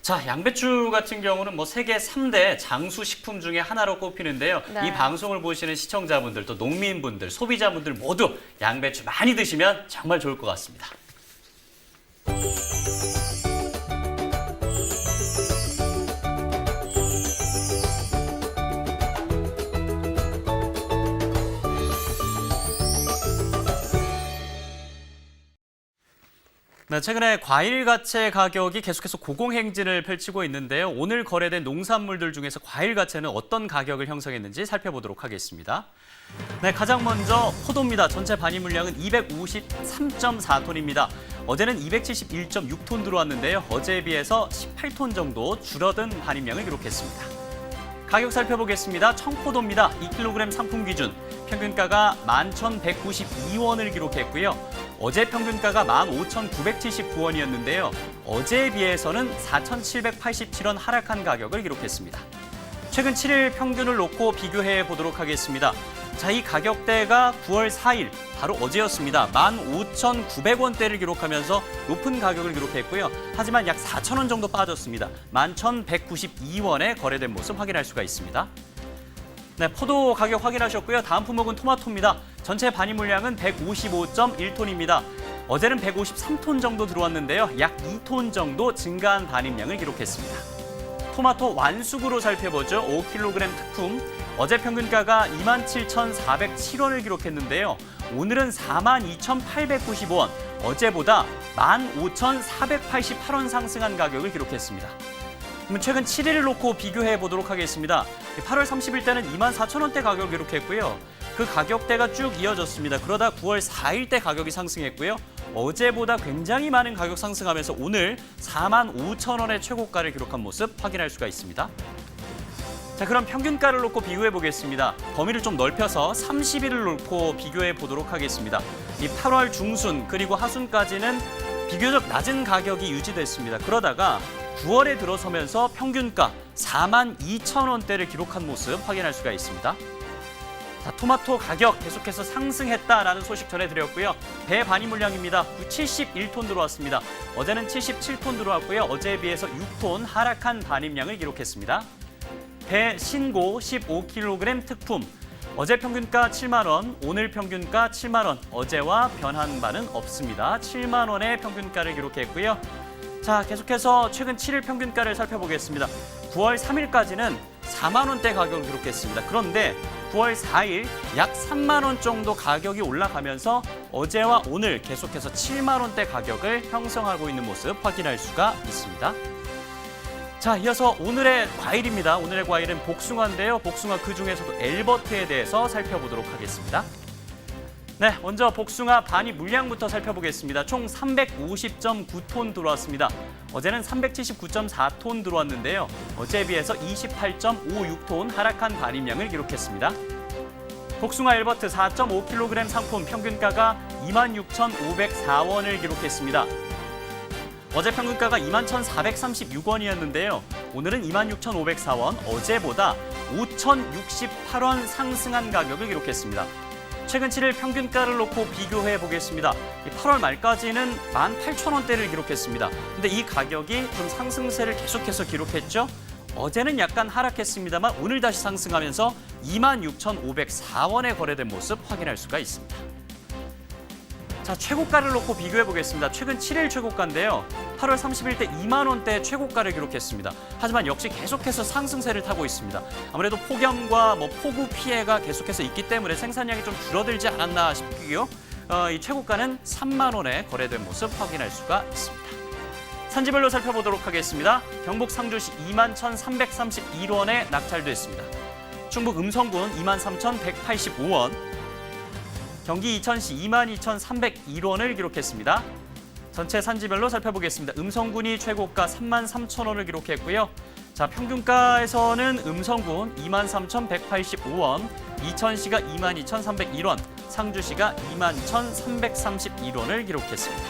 A: 자, 양배추 같은 경우는 뭐 세계 3대 장수 식품 중에 하나로 꼽히는데요.
B: 네.
A: 이 방송을 보시는 시청자분들, 또 농민분들, 소비자분들 모두 양배추 많이 드시면 정말 좋을 것 같습니다. 네, 최근에 과일 가채 가격이 계속해서 고공행진을 펼치고 있는데요. 오늘 거래된 농산물들 중에서 과일 가채는 어떤 가격을 형성했는지 살펴보도록 하겠습니다. 네, 가장 먼저 포도입니다. 전체 반입 물량은 253.4톤입니다. 어제는 271.6톤 들어왔는데요. 어제에 비해서 18톤 정도 줄어든 반입량을 기록했습니다. 가격 살펴보겠습니다. 청포도입니다. 2kg 상품 기준 평균가가 11,192원을 기록했고요. 어제 평균가가 15,979원이었는데요. 어제에 비해서는 4,787원 하락한 가격을 기록했습니다. 최근 7일 평균을 놓고 비교해 보도록 하겠습니다. 자, 이 가격대가 9월 4일 바로 어제였습니다. 15,900원대를 기록하면서 높은 가격을 기록했고요. 하지만 약 4,000원 정도 빠졌습니다. 11,192원에 거래된 모습 확인할 수가 있습니다. 네, 포도 가격 확인하셨고요. 다음 품목은 토마토입니다. 전체 반입 물량은 155.1톤입니다. 어제는 153톤 정도 들어왔는데요. 약 2톤 정도 증가한 반입량을 기록했습니다. 토마토 완숙으로 살펴보죠. 5kg 특품. 어제 평균가가 27,407원을 기록했는데요. 오늘은 42,895원, 어제보다 15,488원 상승한 가격을 기록했습니다. 그럼 최근 7일을 놓고 비교해 보도록 하겠습니다. 8월 30일 때는 24,000원대 가격을 기록했고요. 그 가격대가 쭉 이어졌습니다. 그러다 9월 4일 때 가격이 상승했고요. 어제보다 굉장히 많은 가격 상승하면서 오늘 45,000원의 최고가를 기록한 모습 확인할 수가 있습니다. 자, 그럼 평균가를 놓고 비교해 보겠습니다. 범위를 좀 넓혀서 30일을 놓고 비교해 보도록 하겠습니다. 이 8월 중순 그리고 하순까지는 비교적 낮은 가격이 유지됐습니다. 그러다가 9월에 들어서면서 평균가 42,000원대를 기록한 모습 확인할 수가 있습니다. 자, 토마토 가격 계속해서 상승했다라는 소식 전해드렸고요. 배 반입 물량입니다. 71톤 들어왔습니다. 어제는 77톤 들어왔고요. 어제에 비해서 6톤 하락한 반입량을 기록했습니다. 배 신고 15kg 특품. 어제 평균가 7만 원, 오늘 평균가 7만 원. 어제와 변한 바는 없습니다. 7만 원의 평균가를 기록했고요. 자, 계속해서 최근 7일 평균가를 살펴보겠습니다. 9월 3일까지는 4만 원대 가격을 기록했습니다. 그런데 9월 4일 약 3만 원 정도 가격이 올라가면서 어제와 오늘 계속해서 7만 원대 가격을 형성하고 있는 모습 확인할 수가 있습니다. 자, 이어서 오늘의 과일입니다. 오늘의 과일은 복숭아인데요. 복숭아 그중에서도 엘버트에 대해서 살펴보도록 하겠습니다. 네, 먼저 복숭아 반입 물량부터 살펴보겠습니다. 총 350.9톤 들어왔습니다. 어제는 379.4톤 들어왔는데요. 어제에 비해서 28.56톤 하락한 반입량을 기록했습니다. 복숭아 엘버트 4.5kg 상품 평균가가 26,504원을 기록했습니다. 어제 평균가가 21,436원이었는데요. 오늘은 26,504원, 어제보다 5,068원 상승한 가격을 기록했습니다. 최근 7일 평균가를 놓고 비교해 보겠습니다. 8월 말까지는 18,000원대를 기록했습니다. 근데 이 가격이 좀 상승세를 계속해서 기록했죠. 어제는 약간 하락했습니다만 오늘 다시 상승하면서 26,504원에 거래된 모습 확인할 수가 있습니다. 자, 최고가를 놓고 비교해 보겠습니다. 최근 7일 최고가인데요. 8월 30일 때 2만 원대 최고가를 기록했습니다. 하지만 역시 계속해서 상승세를 타고 있습니다. 아무래도 폭염과 폭우 피해가 계속해서 있기 때문에 생산량이 좀 줄어들지 않았나 싶고요. 이 최고가는 3만 원에 거래된 모습 확인할 수가 있습니다. 산지별로 살펴보도록 하겠습니다. 경북 상주시 21,331원에 낙찰됐습니다. 충북 음성군 23,185원, 경기 이천시 22,301원을 기록했습니다. 전체 산지별로 살펴보겠습니다. 음성군이 최고가 33,000원을 기록했고요. 자, 평균가에서는 음성군 23,185원, 이천시가 22,301원, 상주시가 21,331원을 기록했습니다.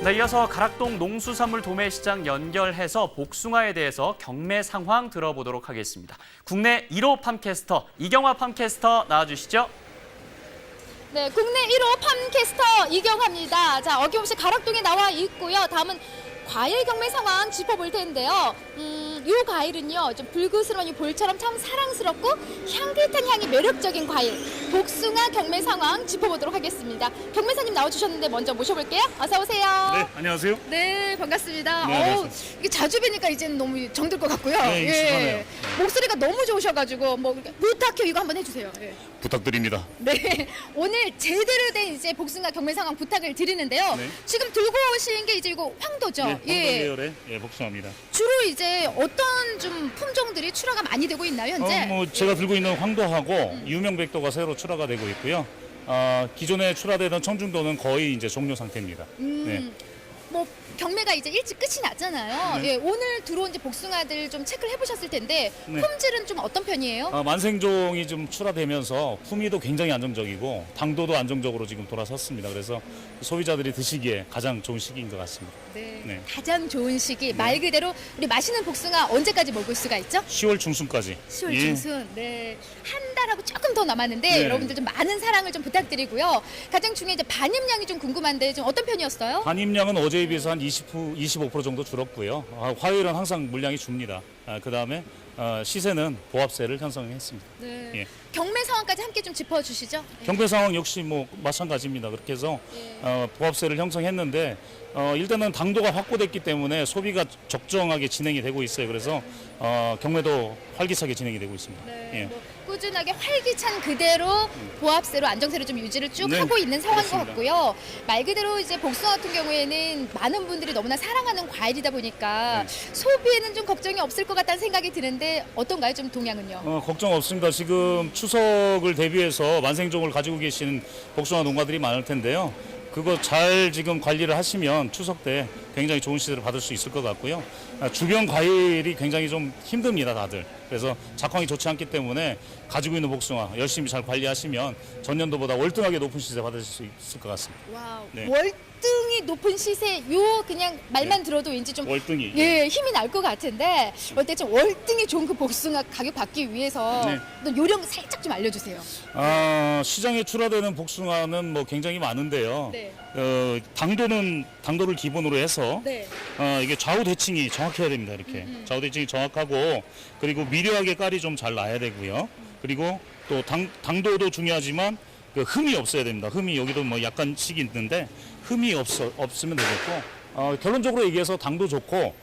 A: 네, 이어서 가락동 농수산물 도매시장 연결해서 복숭아에 대해서 경매 상황 들어보도록 하겠습니다. 국내 1호 팜캐스터 이경화 팜캐스터 나와주시죠.
C: 네, 국내 1호 팜캐스터 이경화입니다. 자, 어김없이 가락동에 나와 있고요. 다음은 과일 경매 상황 짚어볼 텐데요. 이 과일은요, 좀 불그스러운 이 볼처럼 참 사랑스럽고 향긋한 향이 매력적인 과일, 복숭아 경매 상황 짚어보도록 하겠습니다. 경매사님 나와주셨는데 먼저 모셔볼게요. 어서 오세요.
G: 네, 안녕하세요.
C: 네, 반갑습니다.
G: 네, 안녕하세요.
C: 이게 자주 뵈니까 이제는 너무 정들 것 같고요.
G: 네, 익숙하네요.
C: 목소리가 너무 좋으셔가지고 부탁해요 이거 한번 해주세요. 예.
G: 부탁드립니다.
C: 네, 오늘 제대로 된 이제 복숭아 경매 상황 부탁을 드리는데요.
G: 네.
C: 지금 들고 오신 게 이제 이거 황도죠.
G: 네, 황도 계열의 복숭아입니다.
C: 주로 이제 어떤 좀 품종들이 출하가 많이 되고 있나요, 현재?
G: 제가 들고 있는 황도하고 유명백도가 새로 출하가 되고 있고요. 기존에 출하되던 청중도는 거의 이제 종료 상태입니다. 네.
C: 뭐 경매가 이제 일찍 끝이 났잖아요.
G: 네.
C: 예, 오늘 들어온 이제 복숭아들 좀 체크를 해보셨을 텐데
G: 네.
C: 품질은 좀 어떤 편이에요?
G: 만생종이 좀 출하되면서 품위도 굉장히 안정적이고 당도도 안정적으로 지금 돌아섰습니다. 그래서 소비자들이 드시기에 가장 좋은 시기인 것 같습니다.
C: 네.
G: 네.
C: 가장 좋은 시기 말 그대로 우리 맛있는 복숭아 언제까지 먹을 수가 있죠?
G: 10월 중순까지.
C: 10월
G: 예.
C: 중순. 네. 한 달 달하고 조금 더 남았는데
G: 네.
C: 여러분들 좀 많은 사랑을 좀 부탁드리고요. 가장 중요한 이제 반입량이 좀 궁금한데 좀 어떤 편이었어요?
G: 반입량은 어제에 비해서 한 25% 정도 줄었고요. 화요일은 항상 물량이 줍니다. 그다음에 시세는 보합세를 형성했습니다.
C: 네.
G: 예.
C: 경매 상황까지 함께 좀 짚어주시죠.
G: 경매 상황 역시 뭐 마찬가지입니다. 그렇게 해서 보합세를 형성했는데 일단은 당도가 확보됐기 때문에 소비가 적정하게 진행이 되고 있어요. 그래서 경매도 활기차게 진행이 되고 있습니다.
C: 네,
G: 예.
C: 뭐 꾸준하게 활기찬 그대로 보합세로 안정세를 좀 유지를 쭉
G: 네,
C: 하고 있는 상황인 것
G: 그렇습니다.
C: 같고요. 말 그대로 이제 복숭아 같은 경우에는 많은 분들이 너무나 사랑하는 과일이다 보니까
G: 네.
C: 소비에는 좀 걱정이 없을 것 같다는 생각이 드는데 어떤가요? 좀 동향은요?
G: 걱정 없습니다. 지금 추석을 대비해서 만생종을 가지고 계시는 복숭아 농가들이 많을 텐데요. 그거 잘 지금 관리를 하시면 추석 때 굉장히 좋은 시세를 받을 수 있을 것 같고요. 주변 과일이 굉장히 좀 힘듭니다, 다들. 그래서 작황이 좋지 않기 때문에 가지고 있는 복숭아 열심히 잘 관리하시면 전년도보다 월등하게 높은 시세 받을 수 있을 것 같습니다.
C: 와우.
G: 네.
C: 월등히 높은 시세 요 그냥 말만 들어도 왠지 좀
G: 월등히.
C: 예, 힘이 날 것 같은데 어때 좀 월등히 좋은 그 복숭아 가격 받기 위해서
G: 네.
C: 또 요령 살짝 좀 알려주세요.
G: 시장에 출하되는 복숭아는 뭐 굉장히 많은데요.
C: 네.
G: 당도를 기본으로 해서
C: 네.
G: 이게 좌우 대칭이 정확해야 됩니다. 이렇게 좌우 대칭이 정확하고 그리고 미려하게 깔이 좀 잘 나야 되고요. 그리고 또 당도도 중요하지만 그 흠이 없어야 됩니다. 흠이 여기도 뭐 약간씩 있는데 흠이 없으면 되겠고 결론적으로 얘기해서 당도 좋고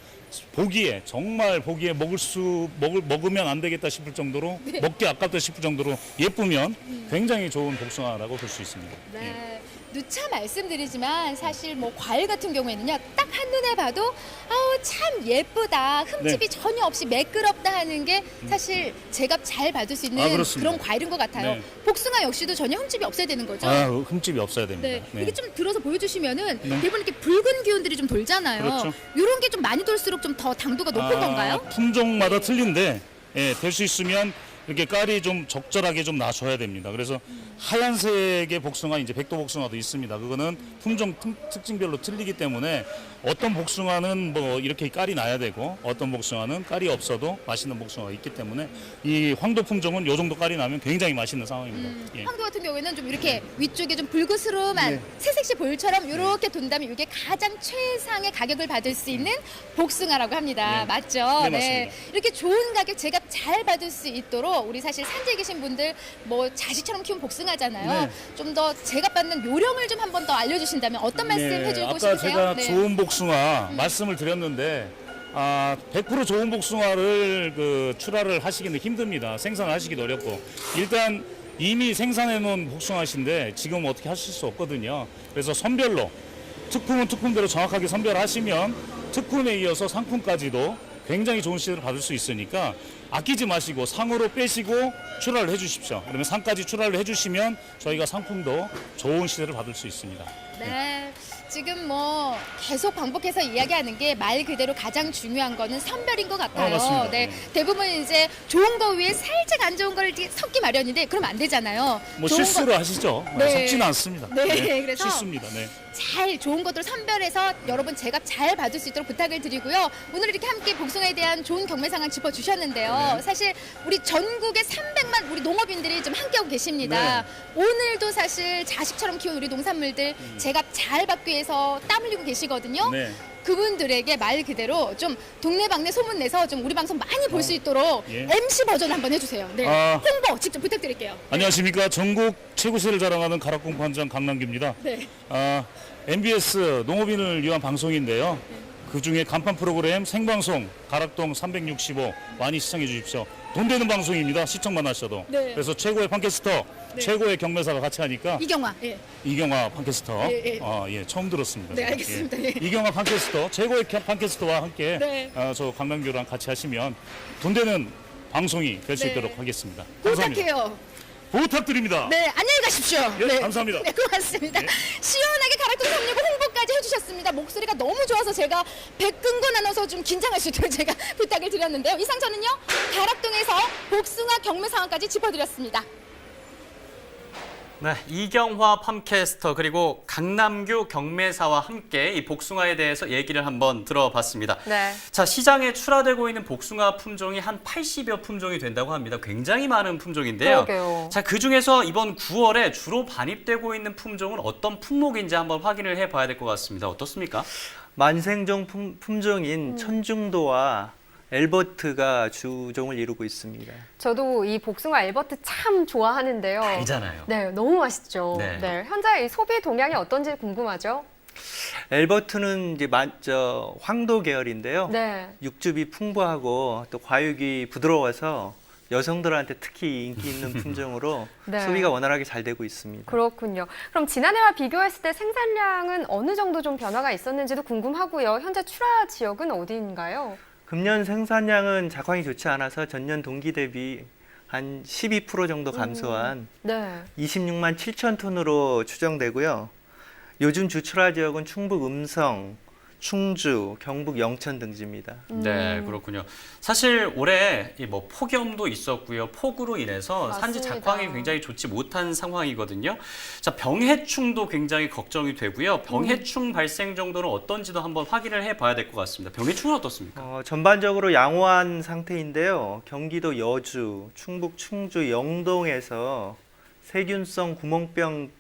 G: 정말 보기에 먹으면 안 되겠다 싶을 정도로 먹기 아깝다 싶을 정도로 예쁘면 굉장히 좋은 복숭아라고 볼 수 있습니다. 예.
C: 네. 누차 말씀드리지만 사실 뭐 과일 같은 경우에는요 딱 한눈에 봐도 아우 참 예쁘다 흠집이
G: 네.
C: 전혀 없이 매끄럽다 하는 게 사실 제값 잘 받을 수 있는
G: 그렇습니다.
C: 그런 과일인 것 같아요.
G: 네.
C: 복숭아 역시도 전혀 흠집이 없어야 되는 거죠.
G: 흠집이 없어야 됩니다.
C: 네.
G: 네.
C: 이게 좀 들어서 보여주시면은
G: 네.
C: 대부분 이렇게 붉은 기운들이 좀 돌잖아요.
G: 그렇죠.
C: 이런 게 좀 많이 돌수록 좀 더 당도가 높은 건가요?
G: 품종마다 틀린데 될 수 있으면 이렇게 깔이 좀 적절하게 좀 놔줘야 됩니다. 그래서 하얀색의 복숭아, 이제 백도 복숭아도 있습니다. 그거는 품종 특징별로 틀리기 때문에 어떤 복숭아는 뭐 이렇게 깔이 나야 되고 어떤 복숭아는 깔이 없어도 맛있는 복숭아가 있기 때문에 이 황도 품종은 이 정도 깔이 나면 굉장히 맛있는 상황입니다. 예.
C: 황도 같은 경우에는 좀 이렇게 위쪽에 좀 불그스름한
G: 네.
C: 새색시 볼처럼 이렇게 돈다면 이게 가장 최상의 가격을 받을 수 있는 복숭아라고 합니다.
G: 네.
C: 맞죠?
G: 네, 맞습니다.
C: 이렇게 좋은 가격 제값 잘 받을 수 있도록 우리 사실 산지에 계신 분들 뭐 자식처럼 키운 복숭아잖아요.
G: 네.
C: 좀 더 제값 받는 요령을 좀 한 번 더 알려주신다면 어떤 말씀 해주고
G: 아까
C: 싶으세요?
G: 제가
C: 네.
G: 좋은 복숭아 말씀을 드렸는데 100% 좋은 복숭아를 출하를 하시기는 힘듭니다. 생산을 하시기도 어렵고 일단 이미 생산해 놓은 복숭아신데 지금 어떻게 하실 수 없거든요. 그래서 선별로 특품은 특품대로 정확하게 선별하시면 특품에 이어서 상품까지도 굉장히 좋은 시세를 받을 수 있으니까 아끼지 마시고 상으로 빼시고 출하를 해주십시오. 그러면 상까지 출하를 해주시면 저희가 상품도 좋은 시세를 받을 수 있습니다.
C: 네. 지금 뭐 계속 반복해서 이야기하는 게 말 그대로 가장 중요한 거는 선별인 것 같아요.
G: 맞습니다.
C: 네.
G: 네.
C: 대부분 이제 좋은 거 위에 살짝 안 좋은 걸 이렇게 섞기 마련인데 그러면 안 되잖아요.
G: 뭐
C: 좋은
G: 실수를 하시죠.
C: 네.
G: 섞지는 않습니다.
C: 네, 그래서
G: 실수입니다. 네.
C: 잘 좋은 것들 선별해서 여러분 제값 잘 받을 수 있도록 부탁을 드리고요. 오늘 이렇게 함께 복숭아에 대한 좋은 경매 상황 짚어주셨는데요.
G: 네.
C: 사실 우리 전국에 300만 우리 농업인들이 좀 함께하고 계십니다. 오늘도 사실 자식처럼 키운 우리 농산물들 제값 잘 받기 위해서 땀 흘리고 계시거든요.
G: 네.
C: 그분들에게 말 그대로 좀 동네방네 소문내서 좀 우리 방송 많이 볼 수 있도록
G: 예.
C: MC 버전 한번 해주세요. 네. 홍보 직접 부탁드릴게요.
G: 안녕하십니까. 전국 최고세를 자랑하는 가락공판장 강남규입니다.
C: 네.
G: MBS 농업인을 위한 방송인데요. 그중에 간판 프로그램 생방송 가락동 365 많이 시청해 주십시오. 돈 되는 방송입니다. 시청만 하셔도.
C: 네.
G: 그래서 최고의 팟캐스터,
C: 네.
G: 최고의 경매사가 같이 하니까
C: 이경화. 예.
G: 이경화 팟캐스터.
C: 예, 예.
G: 처음 들었습니다.
C: 네,
G: 제가.
C: 알겠습니다. 예.
G: 이경화 팟캐스터, 최고의 팟캐스터와 함께
C: 네.
G: 저 강남규랑 같이 하시면 돈 되는 방송이 될 수
C: 네.
G: 있도록 하겠습니다. 감사합니다.
C: 부탁해요.
G: 부탁드립니다.
C: 네, 안녕히 가십시오.
G: 예,
C: 네.
G: 감사합니다.
C: 네, 고맙습니다.
G: 예.
C: 시원하게 가락동 365 홍보까지 해주셨습니다. 목소리가 너무 좋아서 제가 백근건 아나운서 좀 긴장할 수 있도록 제가 부탁을 드렸는데요. 이상 저는요, 가락동에서 복숭아 경매 상황까지 짚어드렸습니다.
A: 네, 이경화 팜캐스터 그리고 강남규 경매사와 함께 이 복숭아에 대해서 얘기를 한번 들어봤습니다.
B: 네.
A: 자, 시장에 출하되고 있는 복숭아 품종이 한 80여 품종이 된다고 합니다. 굉장히 많은 품종인데요.
B: 그러게요.
A: 자, 그중에서 이번 9월에 주로 반입되고 있는 품종은 어떤 품목인지 한번 확인을 해봐야 될 것 같습니다. 어떻습니까?
E: 만생종 품종인 천중도와 엘버트가 주종을 이루고 있습니다.
B: 저도 이 복숭아 엘버트 참 좋아하는데요.
A: 알잖아요.
B: 네, 너무 맛있죠.
A: 네.
B: 네. 현재 이 소비 동향이 어떤지 궁금하죠?
E: 엘버트는 이제 황도 계열인데요.
B: 네.
E: 육즙이 풍부하고 또 과육이 부드러워서 여성들한테 특히 인기 있는 품종으로
B: 네.
E: 소비가 원활하게 잘 되고 있습니다.
B: 그렇군요. 그럼 지난해와 비교했을 때 생산량은 어느 정도 좀 변화가 있었는지도 궁금하고요. 현재 출하 지역은 어디인가요?
E: 금년 생산량은 작황이 좋지 않아서 전년 동기 대비 한 12% 정도 감소한
B: 네.
E: 26만 7천 톤으로 추정되고요. 요즘 주출하 지역은 충북 음성, 충주, 경북 영천 등지입니다.
A: 네, 그렇군요. 사실 올해 이 뭐 폭염도 있었고요. 폭우로 인해서 산지
B: 맞습니다.
A: 작황이 굉장히 좋지 못한 상황이거든요. 자, 병해충도 굉장히 걱정이 되고요. 병해충 발생 정도는 어떤지도 한번 확인을 해봐야 될 것 같습니다. 병해충은 어떻습니까?
E: 전반적으로 양호한 상태인데요. 경기도 여주, 충북 충주 영동에서 세균성 구멍병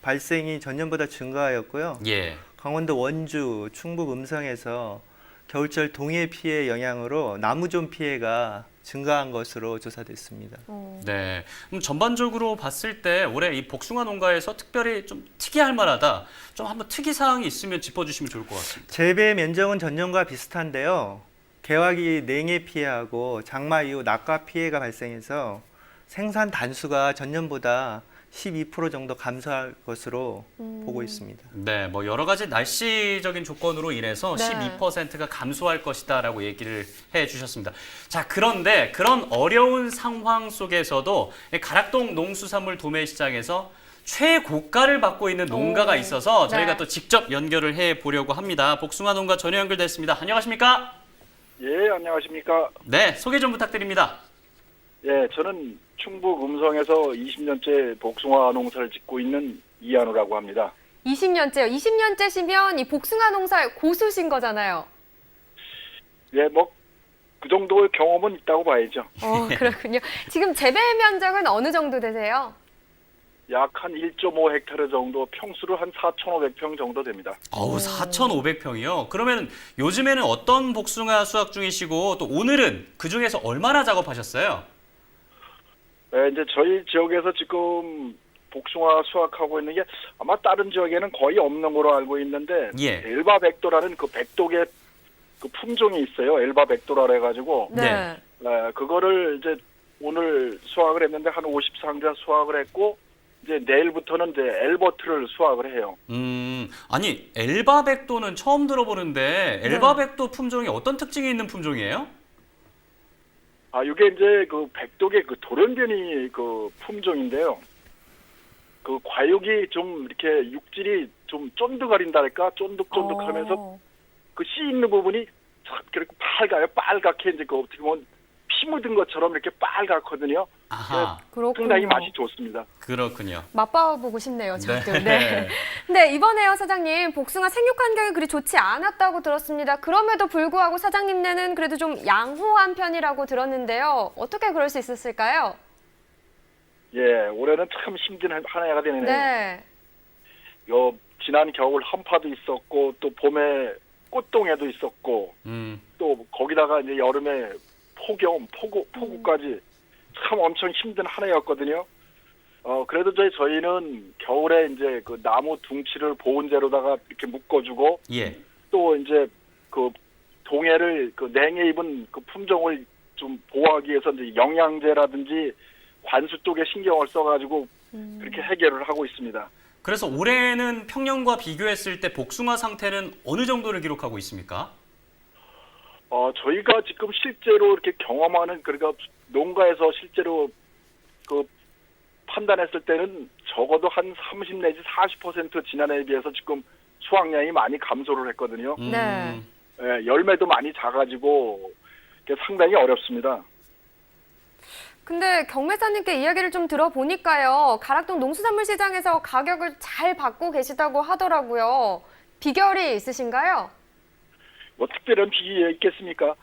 E: 발생이 전년보다 증가하였고요.
A: 예.
E: 강원도 원주, 충북 음성에서 겨울철 동해 피해 영향으로 나무존 피해가 증가한 것으로 조사됐습니다.
A: 네. 그럼 전반적으로 봤을 때 올해 이 복숭아 농가에서 특별히 좀 특이할 만하다. 좀 한번 특이 사항이 있으면 짚어주시면 좋을 것 같습니다.
E: 재배 면적은 전년과 비슷한데요. 개화기 냉해 피해하고 장마 이후 낙과 피해가 발생해서 생산 단수가 전년보다 12% 정도 감소할 것으로 보고 있습니다.
A: 네, 뭐 여러 가지 날씨적인 조건으로 인해서
B: 네.
A: 12%가 감소할 것이다라고 얘기를 해주셨습니다. 자, 그런데 그런 어려운 상황 속에서도 가락동 농수산물 도매시장에서 최고가를 받고 있는 농가가 있어서 저희가
B: 네.
A: 또 직접 연결을 해 보려고 합니다. 복숭아 농가 전혀 연결됐습니다. 안녕하십니까?
H: 예, 안녕하십니까.
A: 네, 소개 좀 부탁드립니다.
H: 예, 저는 충북 음성에서 20년째 복숭아 농사를 짓고 있는 이한우라고 합니다.
B: 20년째요. 20년째시면 이 복숭아 농사의 고수신 거잖아요.
H: 예, 뭐 그 정도의 경험은 있다고 봐야죠.
B: 그렇군요. 지금 재배 면적은 어느 정도 되세요?
H: 약 한 1.5 헥타르 정도, 평수를 한 4,500평 정도 됩니다.
A: 어우, 4,500평이요? 그러면 요즘에는 어떤 복숭아 수확 중이시고 또 오늘은 그중에서 얼마나 작업하셨어요?
H: 예, 이제 저희 지역에서 지금 복숭아 수확하고 있는 게 아마 다른 지역에는 거의 없는 걸로 알고 있는데
A: 예.
H: 엘바 백도라는 그 백독의 그 품종이 있어요. 엘바 백도라 해가지고
A: 네.
H: 그거를 이제 오늘 수확을 했는데 한 50상자 수확을 했고 이제 내일부터는 이제 엘버트를 수확을 해요.
A: 아니 엘바백도는 처음 들어보는데 엘바백도 품종이 어떤 특징이 있는 품종이에요?
H: 아, 이게 이제 그 백독의 그 돌연변이 그 품종인데요. 그 과육이 좀 이렇게 육질이 좀 쫀득거린달까 쫀득쫀득하면서 그 씨 있는 부분이 참 그렇게 밝아요. 빨갛게 이제 그 어떻게 보면 피 묻은 것처럼 이렇게 빨갛거든요.
A: 아하,
B: 그렇군요.
H: 상당히 맛이 좋습니다.
A: 그렇군요.
B: 맛봐보고 싶네요, 저도.
A: 네.
B: 네. 근데 이번에요, 사장님, 복숭아 생육 환경이 그리 좋지 않았다고 들었습니다. 그럼에도 불구하고 사장님네는 그래도 좀 양호한 편이라고 들었는데요. 어떻게 그럴 수 있었을까요?
H: 예, 올해는 참 힘든 한 해가 되네요.
B: 네.
H: 요 지난 겨울 한파도 있었고 또 봄에 꽃동해도 있었고 또 거기다가 이제 여름에 폭염, 폭우까지 참 엄청 힘든 한 해였거든요. 그래도 저희는 겨울에 이제 그 나무 둥치를 보온재로다가 이렇게 묶어주고
A: 예.
H: 또 이제 그 동해를 그 냉해 입은 그 품종을 좀 보호하기 위해서 이제 영양제라든지 관수 쪽에 신경을 써가지고 그렇게 해결을 하고 있습니다.
A: 그래서 올해는 평년과 비교했을 때 복숭아 상태는 어느 정도를 기록하고 있습니까?
H: 저희가 지금 실제로 이렇게 경험하는, 그러니까 농가에서 실제로 그 판단했을 때는 적어도 한 30 내지 40% 지난해에 비해서 지금 수확량이 많이 감소를 했거든요.
B: 네.
H: 예, 열매도 많이 작아지고 상당히 어렵습니다.
B: 근데 경매사님께 이야기를 좀 들어보니까요. 가락동 농수산물시장에서 가격을 잘 받고 계시다고 하더라고요. 비결이 있으신가요?
H: 뭐 특별한 비결이 있겠습니까?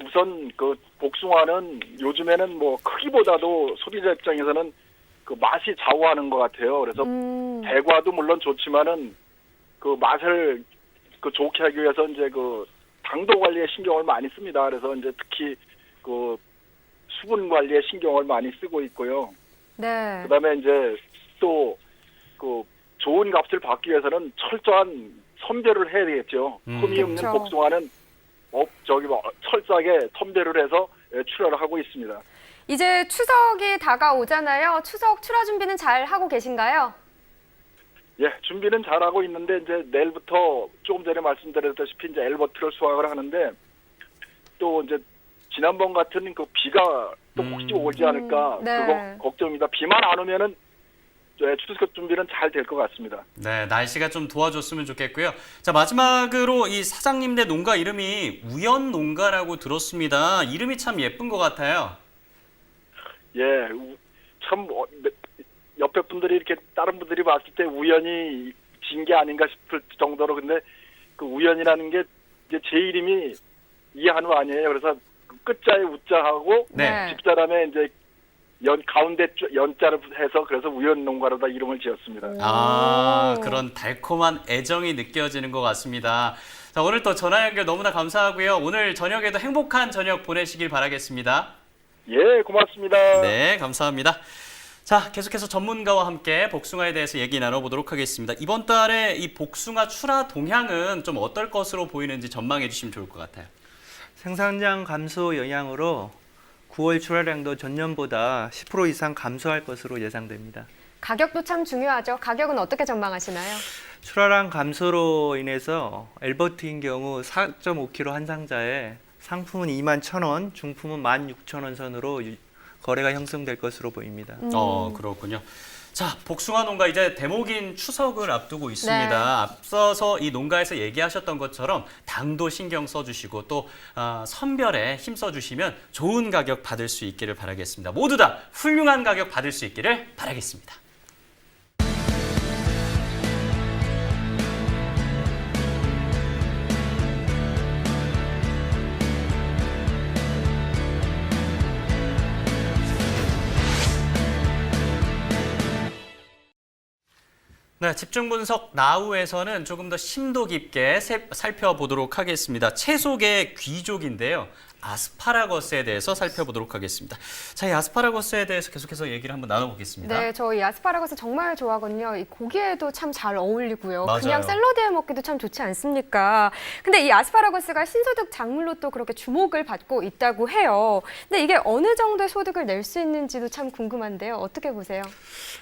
H: 우선 그 복숭아는 요즘에는 뭐 크기보다도 소비자 입장에서는 그 맛이 좌우하는 것 같아요. 그래서 대과도 물론 좋지만은 그 맛을 그 좋게 하기 위해서 이제 그 당도 관리에 신경을 많이 씁니다. 그래서 이제 특히 그 수분 관리에 신경을 많이 쓰고 있고요.
B: 네.
H: 그다음에 이제 또 그 좋은 값을 받기 위해서는 철저한 선별을 해야 되겠죠. 흠이 없는
B: 그쵸.
H: 복숭아는 철저하게 선별을 해서 출하를 하고 있습니다.
B: 이제 추석이 다가오잖아요. 추석 출하 준비는 잘 하고 계신가요?
H: 예, 준비는 잘하고 있는데 이제 내일부터 조금 전에 말씀드렸다시피 이제 엘버트를 수확을 하는데 또 이제 지난번 같은 그 비가 또 혹시 오지 않을까
B: 네.
H: 그거 걱정입니다. 비만 안 오면은 추석 준비는 잘 될 것 같습니다.
A: 네, 날씨가 좀 도와줬으면 좋겠고요. 자, 마지막으로 이 사장님네 농가 이름이 우연농가라고 들었습니다. 이름이 참 예쁜 것 같아요.
H: 예, 참 옆에 분들이 이렇게 다른 분들이 봤을 때 우연히 진 게 아닌가 싶을 정도로 근데 그 우연이라는 게 이제 제 이름이 이한우 아니에요. 그래서 그 끝자에 우자하고
A: 네.
H: 집사람의 이제 가운데 연자를 해서 그래서 우연농가로다 이름을 지었습니다.
A: 아, 그런 달콤한 애정이 느껴지는 것 같습니다. 자, 오늘 또 전화 연결 너무나 감사하고요. 오늘 저녁에도 행복한 저녁 보내시길 바라겠습니다.
H: 예, 고맙습니다.
A: 네, 감사합니다. 자, 계속해서 전문가와 함께 복숭아에 대해서 얘기 나눠보도록 하겠습니다. 이번 달에 이 복숭아 출하 동향은 좀 어떨 것으로 보이는지 전망해 주시면 좋을 것 같아요.
E: 생산량 감소 영향으로 9월 출하량도 전년보다 10% 이상 감소할 것으로 예상됩니다.
B: 가격도 참 중요하죠. 가격은 어떻게 전망하시나요?
E: 출하량 감소로 인해서 엘버트인 경우 4.5kg 한 상자에 상품은 21,000원, 중품은 16,000원 선으로 거래가 형성될 것으로 보입니다.
A: 그렇군요. 자, 복숭아 농가 이제 대목인 추석을 앞두고 있습니다.
B: 네.
A: 앞서서 이 농가에서 얘기하셨던 것처럼 당도 신경 써주시고 또 선별에 힘써주시면 좋은 가격 받을 수 있기를 바라겠습니다. 모두 다 훌륭한 가격 받을 수 있기를 바라겠습니다. 네, 집중 분석 나우에서는 조금 더 심도 깊게 살펴보도록 하겠습니다. 채소계 귀족인데요. 아스파라거스에 대해서 살펴보도록 하겠습니다. 자, 이 아스파라거스에 대해서 계속해서 얘기를 한번 나눠보겠습니다.
B: 네, 저 이 아스파라거스 정말 좋아하거든요. 이 고기에도 참 잘 어울리고요.
A: 맞아요.
B: 그냥 샐러드에 먹기도 참 좋지 않습니까? 근데 이 아스파라거스가 신소득 작물로 또 그렇게 주목을 받고 있다고 해요. 근데 이게 어느 정도의 소득을 낼 수 있는지도 참 궁금한데요. 어떻게 보세요?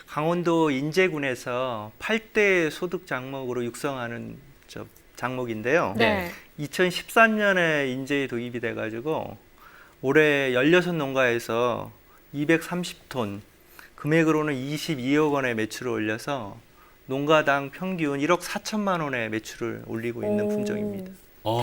E: 강원도 인제군에서 8대 소득 장목으로 육성하는 장목인데요.
B: 네.
E: 2013년에 인제에 도입이 돼가지고 올해 16농가에서 230톤, 금액으로는 22억 원의 매출을 올려서 농가당 평균 1억 4천만 원의 매출을 올리고 있는 품종입니다.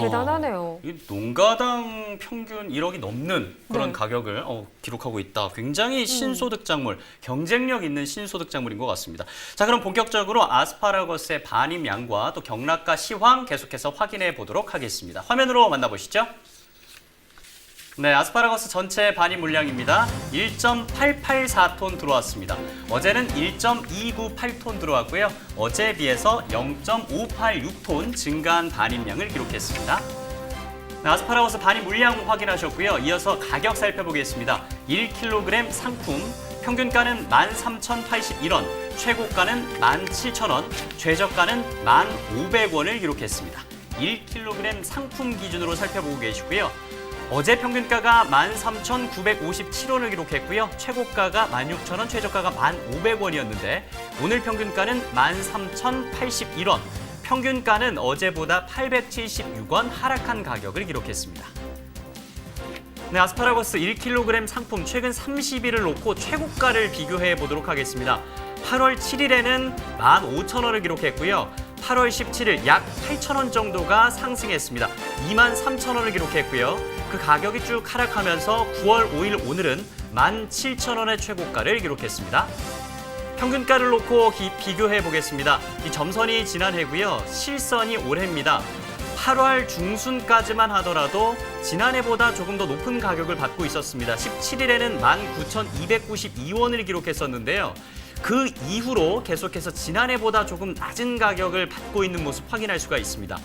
B: 대단하네요.
A: 이 농가당 평균 1억이 넘는 그런
B: 네.
A: 가격을 기록하고 있다. 굉장히 신소득 작물, 경쟁력 있는 신소득 작물인 것 같습니다. 자, 그럼 본격적으로 아스파라거스의 반입량과 또 경락가 시황 계속해서 확인해 보도록 하겠습니다. 화면으로 만나보시죠. 네, 아스파라거스 전체 반입 물량입니다. 1.884톤 들어왔습니다. 어제는 1.298톤 들어왔고요. 어제에 비해서 0.586톤 증가한 반입량을 기록했습니다. 네, 아스파라거스 반입 물량 확인하셨고요. 이어서 가격 살펴보겠습니다. 1kg 상품 평균가는 13,081원, 최고가는 17,000원, 최저가는 1,500원을 기록했습니다. 1kg 상품 기준으로 살펴보고 계시고요. 어제 평균가가 13,957원을 기록했고요. 최고가가 16,000원, 최저가가 1,500원이었는데 오늘 평균가는 13,081원, 평균가는 어제보다 876원 하락한 가격을 기록했습니다. 네, 아스파라거스 1kg 상품 최근 30일을 놓고 최고가를 비교해 보도록 하겠습니다. 8월 7일에는 15,000원을 기록했고요. 8월 17일 약 8,000원 정도가 상승했습니다. 23,000원을 기록했고요. 그 가격이 쭉 하락하면서 9월 5일 오늘은 17,000원의 최고가를 기록했습니다. 평균가를 놓고 비교해 보겠습니다. 이 점선이 지난해고요. 실선이 올해입니다. 8월 중순까지만 하더라도 지난해보다 조금 더 높은 가격을 받고 있었습니다. 17일에는 19,292원을 기록했었는데요. 그 이후로 계속해서 지난해보다 조금 낮은 가격을 받고 있는 모습 확인할 수가 있습니다.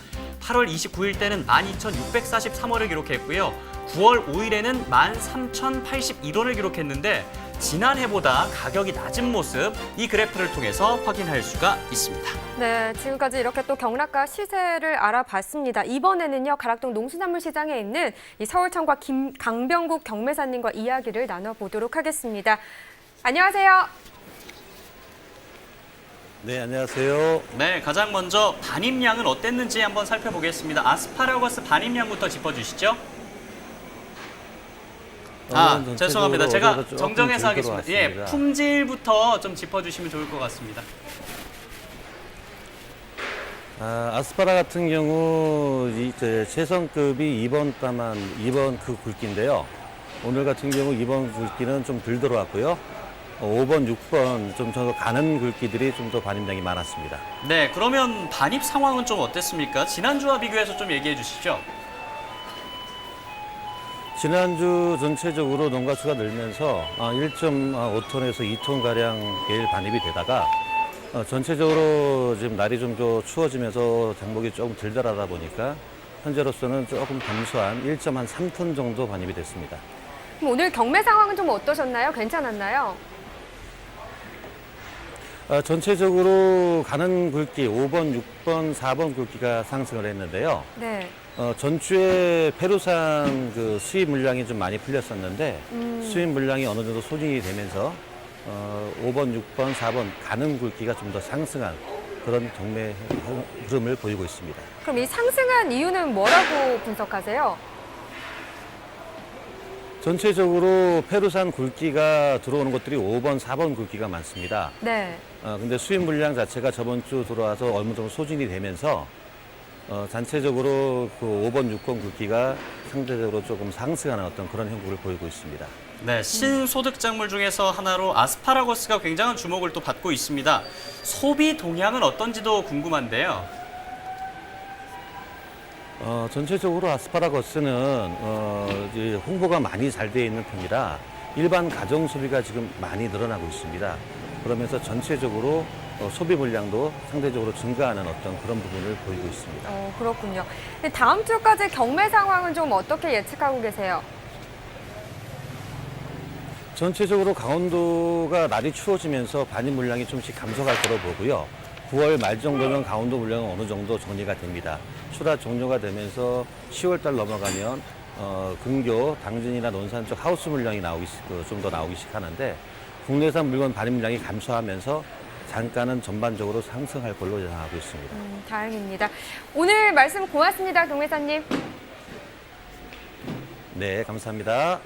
A: 8월 29일 때는 12,643원을 기록했고요. 9월 5일에는 13,081원을 기록했는데 지난해보다 가격이 낮은 모습 이 그래프를 통해서 확인할 수가 있습니다.
B: 네, 지금까지 이렇게 또 경락과 시세를 알아봤습니다. 이번에는요, 가락동 농수산물시장에 있는 이 서울청과 강병국 경매사님과 이야기를 나눠보도록 하겠습니다. 안녕하세요.
I: 네, 안녕하세요.
A: 네, 가장 먼저 반입량은 어땠는지 한번 살펴보겠습니다. 아스파라거스 반입량부터 짚어주시죠. 죄송합니다. 제가 정정해서 하겠습니다. 예, 품질부터 좀 짚어주시면 좋을 것 같습니다.
I: 아스파라 같은 경우 최선급이 2번 따만 2번 그 굵기인데요. 오늘 같은 경우 2번 굵기는 좀 덜 들어왔고요. 5번, 6번 좀 더 가는 굵기들이 좀 더 반입량이 많았습니다.
A: 네, 그러면 반입 상황은 좀 어땠습니까? 지난주와 비교해서 좀 얘기해 주시죠.
I: 지난주 전체적으로 농가수가 늘면서 1.5톤에서 2톤 가량 매일 반입이 되다가 전체적으로 지금 날이 좀 더 추워지면서 장목이 조금 덜덜하다 보니까 현재로서는 조금 감소한 1.3톤 정도 반입이 됐습니다.
B: 그럼 오늘 경매 상황은 좀 어떠셨나요? 괜찮았나요?
I: 전체적으로 가는 굵기 5번, 6번, 4번 굵기가 상승을 했는데요.
B: 네.
I: 전주에 페루산 그 수입 물량이 좀 많이 풀렸었는데 수입 물량이 어느 정도 소진이 되면서 5번, 6번, 4번 가는 굵기가 좀 더 상승한 그런 경매 흐름을 보이고 있습니다.
B: 그럼 이 상승한 이유는 뭐라고 분석하세요?
I: 전체적으로 페루산 굵기가 들어오는 것들이 5번, 4번 굵기가 많습니다.
B: 네.
I: 근데 수입 물량 자체가 저번 주 들어와서 어느 정도 소진이 되면서 전체적으로 그 5번, 6번 굵기가 상대적으로 조금 상승하는 어떤 그런 형국을 보이고 있습니다.
A: 네, 신소득 작물 중에서 하나로 아스파라거스가 굉장한 주목을 또 받고 있습니다. 소비 동향은 어떤지도 궁금한데요.
I: 전체적으로 아스파라거스는 이제 홍보가 많이 잘 되어 있는 편이라 일반 가정 소비가 지금 많이 늘어나고 있습니다. 그러면서 전체적으로 소비 물량도 상대적으로 증가하는 어떤 그런 부분을 보이고 있습니다.
B: 그렇군요. 다음 주까지 경매 상황은 좀 어떻게 예측하고 계세요?
I: 전체적으로 강원도가 날이 추워지면서 반입 물량이 좀씩 감소할 거로 보고요. 9월 말 정도면 강원도 물량은 어느 정도 정리가 됩니다. 출하 종료가 되면서 10월 달 넘어가면 근교, 당진이나 논산 쪽 하우스 물량이 좀 더 나오기 시작하는데 국내산 물건 반입 물량이 감소하면서 단가는 전반적으로 상승할 걸로 예상하고 있습니다.
B: 다행입니다. 오늘 말씀 고맙습니다, 경매사님.
I: 네, 감사합니다.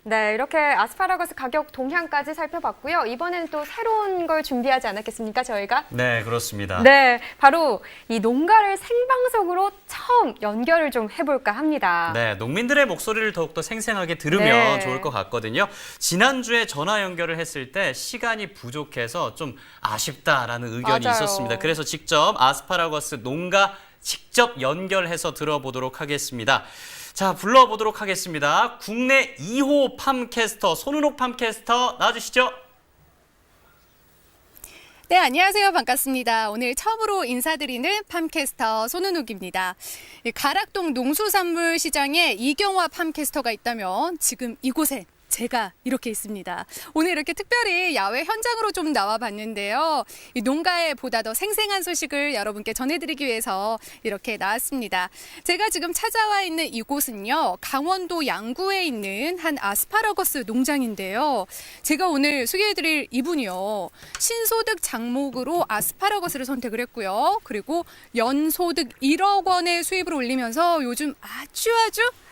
B: 네, 이렇게 아스파라거스 가격 동향까지 살펴봤고요. 이번에는 또 새로운 걸 준비하지 않았겠습니까, 저희가?
A: 네, 그렇습니다.
B: 네, 바로 이 농가를 생방송으로 처음 연결을 좀 해볼까 합니다.
A: 네, 농민들의 목소리를 더욱더 생생하게 들으면
B: 네.
A: 좋을 것 같거든요. 지난주에 전화 연결을 했을 때 시간이 부족해서 좀 아쉽다라는 의견이
B: 맞아요.
A: 있었습니다. 그래서 직접 아스파라거스 농가 직접 연결해서 들어보도록 하겠습니다. 자, 불러보도록 하겠습니다. 국내 2호 팜캐스터 손은옥 팜캐스터 나와주시죠.
J: 네, 안녕하세요. 반갑습니다. 오늘 처음으로 인사드리는 팜캐스터 손은욱입니다. 가락동 농수산물 시장에 이경화 팜캐스터가 있다면 지금 이곳에 제가 이렇게 있습니다. 오늘 이렇게 특별히 야외 현장으로 좀 나와 봤는데요. 이 농가의 보다 더 생생한 소식을 여러분께 전해드리기 위해서 이렇게 나왔습니다. 제가 지금 찾아와 있는 이곳은요, 강원도 양구에 있는 한 아스파라거스 농장인데요. 제가 오늘 소개해드릴 이분이요, 신소득 작목으로 아스파라거스를 선택을 했고요. 그리고 연소득 1억 원의 수입을 올리면서 요즘 아주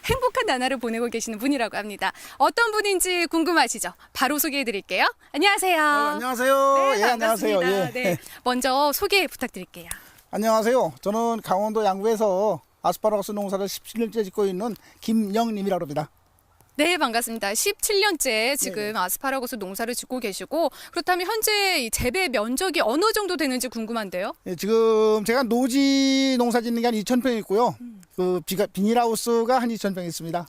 J: 행복한 나날을 보내고 계시는 분이라고 합니다. 어떤 분인지 궁금하시죠? 바로 소개해드릴게요. 안녕하세요.
K: 안녕하세요.
J: 네,
K: 예, 안녕하세요.
J: 반갑습니다.
K: 예.
J: 네, 먼저 소개 부탁드릴게요.
K: 안녕하세요. 저는 강원도 양구에서 아스파라거스 농사를 17년째 짓고 있는 김영림이라고 합니다.
J: 네, 반갑습니다. 17년째 지금 아스파라거스 농사를 짓고 계시고 그렇다면 현재 이 재배 면적이 어느 정도 되는지 궁금한데요.
K: 예, 지금 제가 노지 농사 짓는 게 한 2,000평 있고요. 그 비닐하우스가 한 2,000평 있습니다.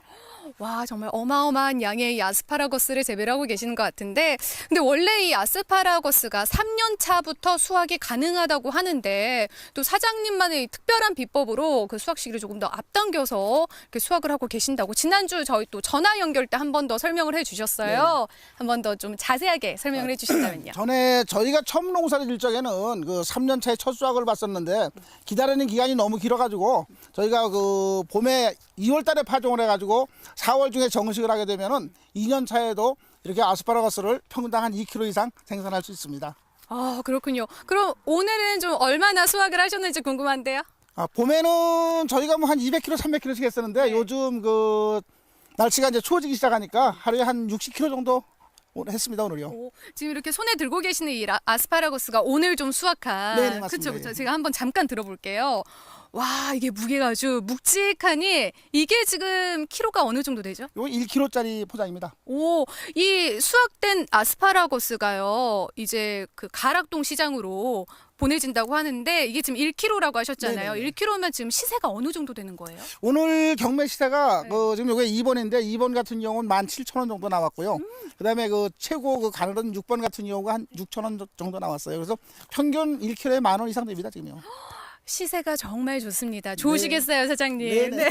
J: 와, 정말 어마어마한 양의 이 아스파라거스를 재배를 하고 계시는 것 같은데 근데 원래 이 아스파라거스가 3년 차부터 수확이 가능하다고 하는데 또 사장님만의 특별한 비법으로 그 수확 시기를 조금 더 앞당겨서 이렇게 수확을 하고 계신다고 지난주 저희 또 전화 연결 때 한 번 더 설명을 해주셨어요. 한 번 더 좀 자세하게 설명을 해주신다면요.
K: 전에 저희가 처음 농사를 질 적에는 그 3년 차에 첫 수확을 봤었는데 기다리는 기간이 너무 길어가지고 저희가 그 봄에 2월 달에 파종을 해가지고 4월 중에 정식을 하게 되면은 2년 차에도 이렇게 아스파라거스를 평당 한 2kg 이상 생산할 수 있습니다.
J: 아, 그렇군요. 그럼 오늘은 좀 얼마나 수확을 하셨는지 궁금한데요.
K: 봄에는 저희가 뭐 한 200kg, 300kg씩 했었는데 요즘 그 날씨가 이제 추워지기 시작하니까 하루에 한 60kg 정도 했습니다, 오늘요.
J: 오, 지금 이렇게 손에 들고 계시는 이 아스파라거스가 오늘 좀 수확한.
K: 네네, 맞습니다.
J: 그렇죠. 제가 한번 잠깐 들어볼게요. 와, 이게 무게가 아주 묵직하니 이게 지금 키로가 어느 정도 되죠?
K: 이거 1kg짜리 포장입니다.
J: 오, 이 수확된 아스파라거스가요. 이제 그 가락동 시장으로 보내진다고 하는데 이게 지금 1kg라고 하셨잖아요.
K: 네네네.
J: 1kg면 지금 시세가 어느 정도 되는 거예요?
K: 오늘 경매 시세가 지금 이게 2번인데 2번 같은 경우는 17,000원 정도 나왔고요. 그다음에 그 최고 그 가늘은 6번 같은 경우가 한 6,000원 정도 나왔어요. 그래서 평균 1kg에 10,000원 이상 됩니다, 지금요.
J: 시세가 정말 좋습니다. 좋으시겠어요, 사장님.
K: 네네.
J: 네.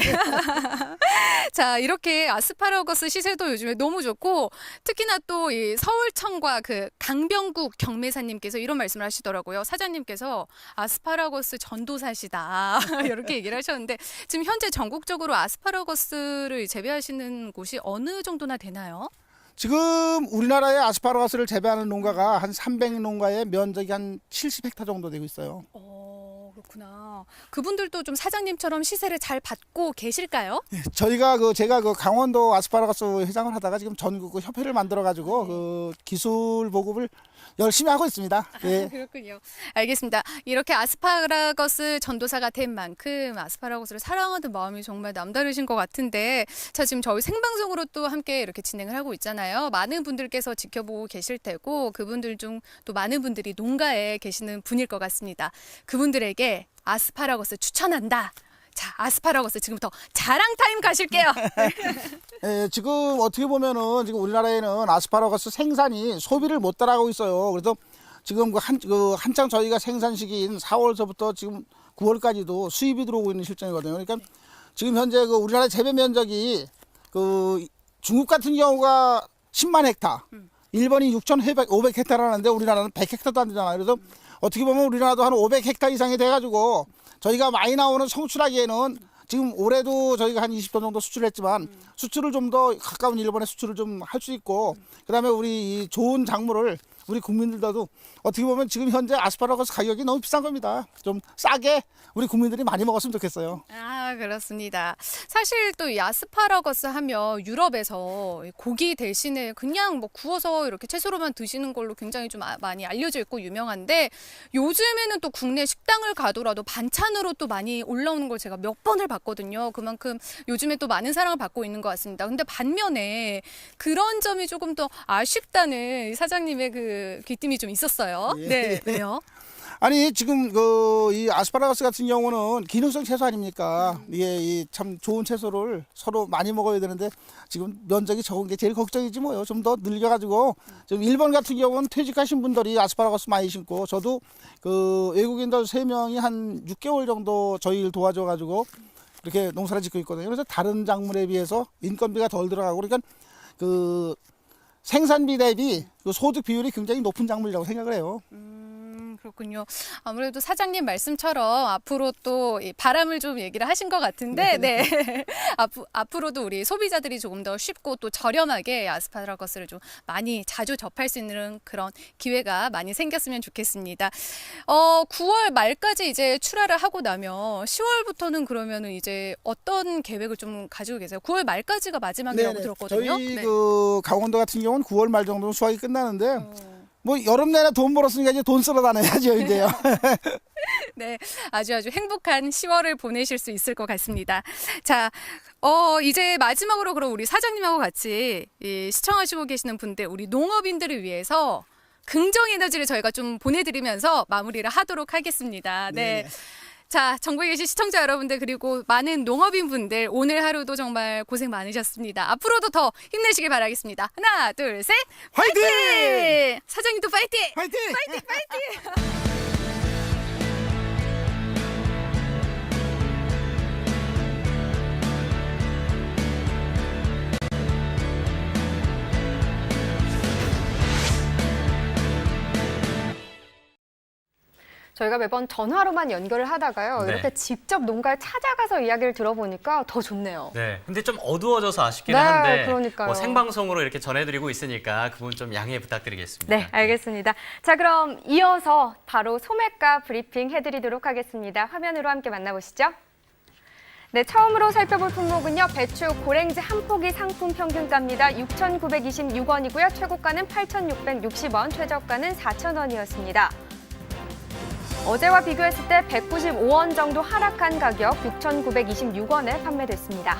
J: 자, 이렇게 아스파라거스 시세도 요즘에 너무 좋고 특히나 또 이 서울청과 그 강병국 경매사님께서 이런 말씀을 하시더라고요. 사장님께서 아스파라거스 전도사시다. 이렇게 얘기를 하셨는데 지금 현재 전국적으로 아스파라거스를 재배하시는 곳이 어느 정도나 되나요?
K: 지금 우리나라에 아스파라거스를 재배하는 농가가 한 300농가의 면적이 한 70헥타 정도 되고 있어요.
J: 그렇구나. 그분들도 좀 사장님처럼 시세를 잘 받고 계실까요?
K: 저희가 제가 강원도 아스파라거스 회장을 하다가 지금 전국 그 협회를 만들어 가지고 그 기술 보급을 열심히 하고 있습니다. 예.
J: 그렇군요. 알겠습니다. 이렇게 아스파라거스 전도사가 된 만큼 아스파라거스를 사랑하는 마음이 정말 남다르신 것 같은데 자, 지금 저희 생방송으로 또 함께 이렇게 진행을 하고 있잖아요. 많은 분들께서 지켜보고 계실 테고 그분들 중 또 많은 분들이 농가에 계시는 분일 것 같습니다. 그분들에게 아스파라거스 추천한다. 자, 아스파라거스 지금부터 자랑 타임 가실게요.
K: 예, 지금 어떻게 보면은 지금 우리나라에는 아스파라거스 생산이 소비를 못 따라가고 있어요. 그래서 지금 한창 저희가 생산 시기인 4월서부터 지금 9월까지도 수입이 들어오고 있는 실정이거든요. 그러니까 지금 현재 그 우리나라 재배 면적이 그 중국 같은 경우가 10만 헥타, 일본이 6,500헥타라는데 우리나라는 100헥타도 안 되잖아요. 그래서 어떻게 보면 우리나라도 한 500헥타 이상이 돼가지고 저희가 많이 나오는 성출하기에는 지금 올해도 저희가 한 20톤 정도 수출했지만 수출을 좀 더 가까운 일본에 수출을 좀 할 수 있고 그다음에 우리 이 좋은 작물을 우리 국민들도 어떻게 보면 지금 현재 아스파라거스 가격이 너무 비싼 겁니다. 좀 싸게 우리 국민들이 많이 먹었으면 좋겠어요.
J: 아, 그렇습니다. 사실 또 이 아스파라거스 하면 유럽에서 고기 대신에 그냥 뭐 구워서 이렇게 채소로만 드시는 걸로 굉장히 좀 많이 알려져 있고 유명한데 요즘에는 또 국내 식당을 가더라도 반찬으로 또 많이 올라오는 걸 제가 몇 번을 봤거든요. 그만큼 요즘에 또 많은 사랑을 받고 있는 것 같습니다. 근데 반면에 그런 점이 조금 더 아쉽다는 사장님의 그 귀띔이 좀 있었어요.
K: 예.
J: 네, 왜요?
K: 아니 지금 이 아스파라거스 같은 경우는 기능성 채소 아닙니까? 이게 참 좋은 채소를 서로 많이 먹어야 되는데 지금 면적이 적은 게 제일 걱정이지 뭐요. 좀 더 늘려가지고 좀 일본 같은 경우는 퇴직하신 분들이 아스파라거스 많이 심고 저도 그 외국인들 3명이 한 6개월 정도 저희 일 도와줘가지고 이렇게 농사를 짓고 있거든요. 그래서 다른 작물에 비해서 인건비가 덜 들어가고 그러니까 그 생산비 대비 그 소득 비율이 굉장히 높은 작물이라고 생각을 해요.
J: 그렇군요. 아무래도 사장님 말씀처럼 앞으로 또 이 바람을 좀 얘기를 하신 것 같은데, 네. 앞으로도 우리 소비자들이 조금 더 쉽고 또 저렴하게 아스파라거스를 좀 많이 자주 접할 수 있는 그런 기회가 많이 생겼으면 좋겠습니다. 9월 말까지 이제 출하를 하고 나면 10월부터는 그러면은 이제 어떤 계획을 좀 가지고 계세요? 9월 말까지가 마지막이라고 들었거든요.
K: 저희 그 강원도 같은 경우는 9월 말 정도는 수확이 끝나는데 뭐 여름 내내 돈 벌었으니까 이제 돈 쓰러 다녀야죠 이제요.
J: 네, 아주 행복한 10월을 보내실 수 있을 것 같습니다. 자, 이제 마지막으로 그럼 우리 사장님하고 같이 시청하시고 계시는 분들, 우리 농업인들을 위해서 긍정 에너지를 저희가 좀 보내드리면서 마무리를 하도록 하겠습니다. 네. 자, 전국에 계신 시청자 여러분들 그리고 많은 농업인 분들 오늘 하루도 정말 고생 많으셨습니다. 앞으로도 더 힘내시길 바라겠습니다. 하나, 둘, 셋,
K: 화이팅!
J: 사장님도 파이팅!
K: 화이팅!
J: 파이팅!
B: 저희가 매번 전화로만 연결을 하다가요.
A: 네.
B: 이렇게 직접 농가에 찾아가서 이야기를 들어보니까 더 좋네요.
A: 네. 근데 좀 어두워져서 아쉽기는
B: 네,
A: 한데
B: 그러니까요.
A: 뭐 생방송으로 이렇게 전해드리고 있으니까 그분 좀 양해 부탁드리겠습니다.
B: 네, 알겠습니다. 자, 그럼 이어서 바로 소매가 브리핑 해드리도록 하겠습니다. 화면으로 함께 만나보시죠. 네, 처음으로 살펴볼 품목은요. 배추 고랭지 한 포기 상품 평균가입니다. 6,926원이고요. 최고가는 8,660원, 최저가는 4,000원이었습니다. 어제와 비교했을 때 195원 정도 하락한 가격 6,926원에 판매됐습니다.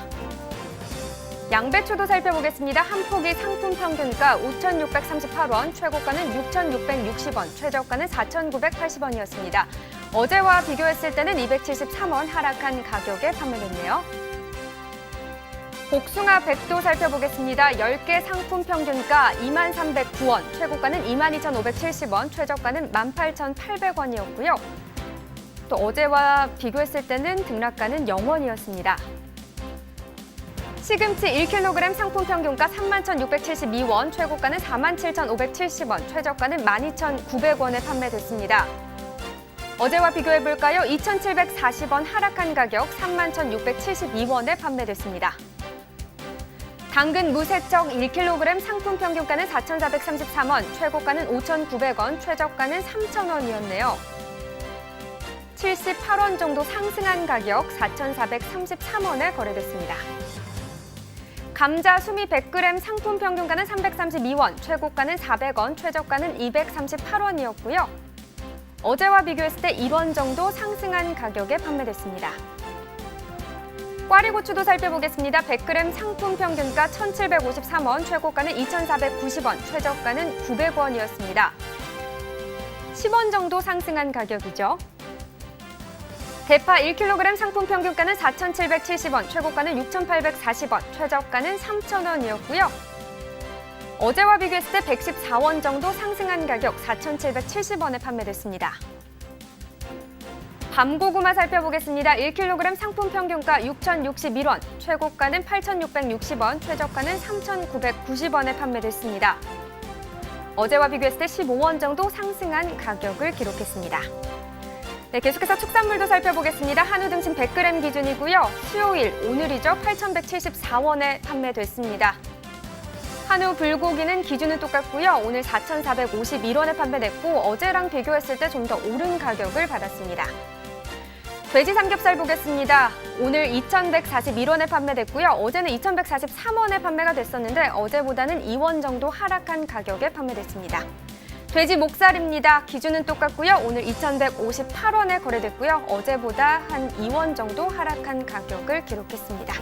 B: 양배추도 살펴보겠습니다. 한 포기 상품 평균가 5,638원, 최고가는 6,660원, 최저가는 4,980원이었습니다. 어제와 비교했을 때는 273원 하락한 가격에 판매됐네요. 복숭아 100도 살펴보겠습니다. 10개 상품 평균가 23,309원, 최고가는 22,570원, 최저가는 18,800원이었고요. 또 어제와 비교했을 때는 등락가는 0원이었습니다. 시금치 1kg 상품 평균가 31,672원, 최고가는 47,570원, 최저가는 12,900원에 판매됐습니다. 어제와 비교해볼까요? 2,740원 하락한 가격 31,672원에 판매됐습니다. 당근 무세척 1kg 상품 평균가는 4,433원, 최고가는 5,900원, 최저가는 3,000원이었네요. 78원 정도 상승한 가격 4,433원에 거래됐습니다. 감자 수미 100g 상품 평균가는 332원, 최고가는 400원, 최저가는 238원이었고요. 어제와 비교했을 때 1원 정도 상승한 가격에 판매됐습니다. 꽈리고추도 살펴보겠습니다. 100g 상품 평균가 1,753원, 최고가는 2,490원, 최저가는 900원이었습니다. 10원 정도 상승한 가격이죠. 대파 1kg 상품 평균가는 4,770원, 최고가는 6,840원, 최저가는 3,000원이었고요. 어제와 비교했을 때 114원 정도 상승한 가격 4,770원에 판매됐습니다. 밤고구마 살펴보겠습니다. 1kg 상품 평균가 6,061원, 최고가는 8,660원, 최저가는 3,990원에 판매됐습니다. 어제와 비교했을 때 15원 정도 상승한 가격을 기록했습니다. 네, 계속해서 축산물도 살펴보겠습니다. 한우 등심 100g 기준이고요. 수요일, 오늘이죠. 8,174원에 판매됐습니다. 한우 불고기는 기준은 똑같고요. 오늘 4,451원에 판매됐고 어제랑 비교했을 때 좀 더 오른 가격을 받았습니다. 돼지 삼겹살 보겠습니다. 오늘 2,141원에 판매됐고요. 어제는 2,143원에 판매가 됐었는데 어제보다는 2원 정도 하락한 가격에 판매됐습니다. 돼지 목살입니다. 기준은 똑같고요. 오늘 2,158원에 거래됐고요. 어제보다 한 2원 정도 하락한 가격을 기록했습니다.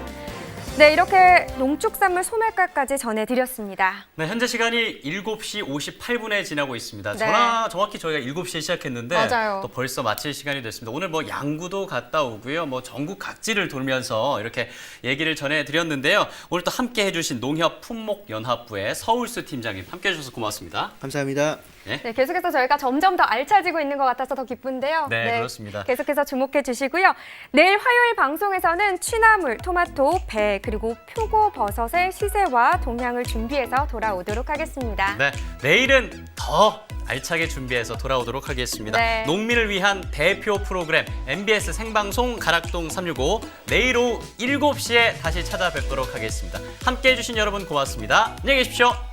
B: 네, 이렇게 농축산물 소매가까지 전해드렸습니다.
A: 네, 현재 시간이 7시 58분에 지나고 있습니다.
B: 네.
A: 정확히 저희가 7시에 시작했는데
B: 맞아요.
A: 또 벌써 마칠 시간이 됐습니다. 오늘 뭐 양구도 갔다 오고요. 뭐 전국 각지를 돌면서 이렇게 얘기를 전해드렸는데요. 오늘 또 함께 해주신 농협 품목연합부의 서울수 팀장님 함께 해주셔서 고맙습니다.
E: 감사합니다.
B: 네, 계속해서 저희가 점점 더 알차지고 있는 것 같아서 더 기쁜데요.
A: 네, 그렇습니다.
B: 계속해서 주목해 주시고요. 내일 화요일 방송에서는 취나물, 토마토, 배, 그리고 표고버섯의 시세와 동향을 준비해서 돌아오도록 하겠습니다.
A: 네, 내일은 더 알차게 준비해서 돌아오도록 하겠습니다.
B: 네.
A: 농민을 위한 대표 프로그램 MBS 생방송 가락동 365 내일 오후 7시에 다시 찾아뵙도록 하겠습니다. 함께해 주신 여러분 고맙습니다. 안녕히 계십시오.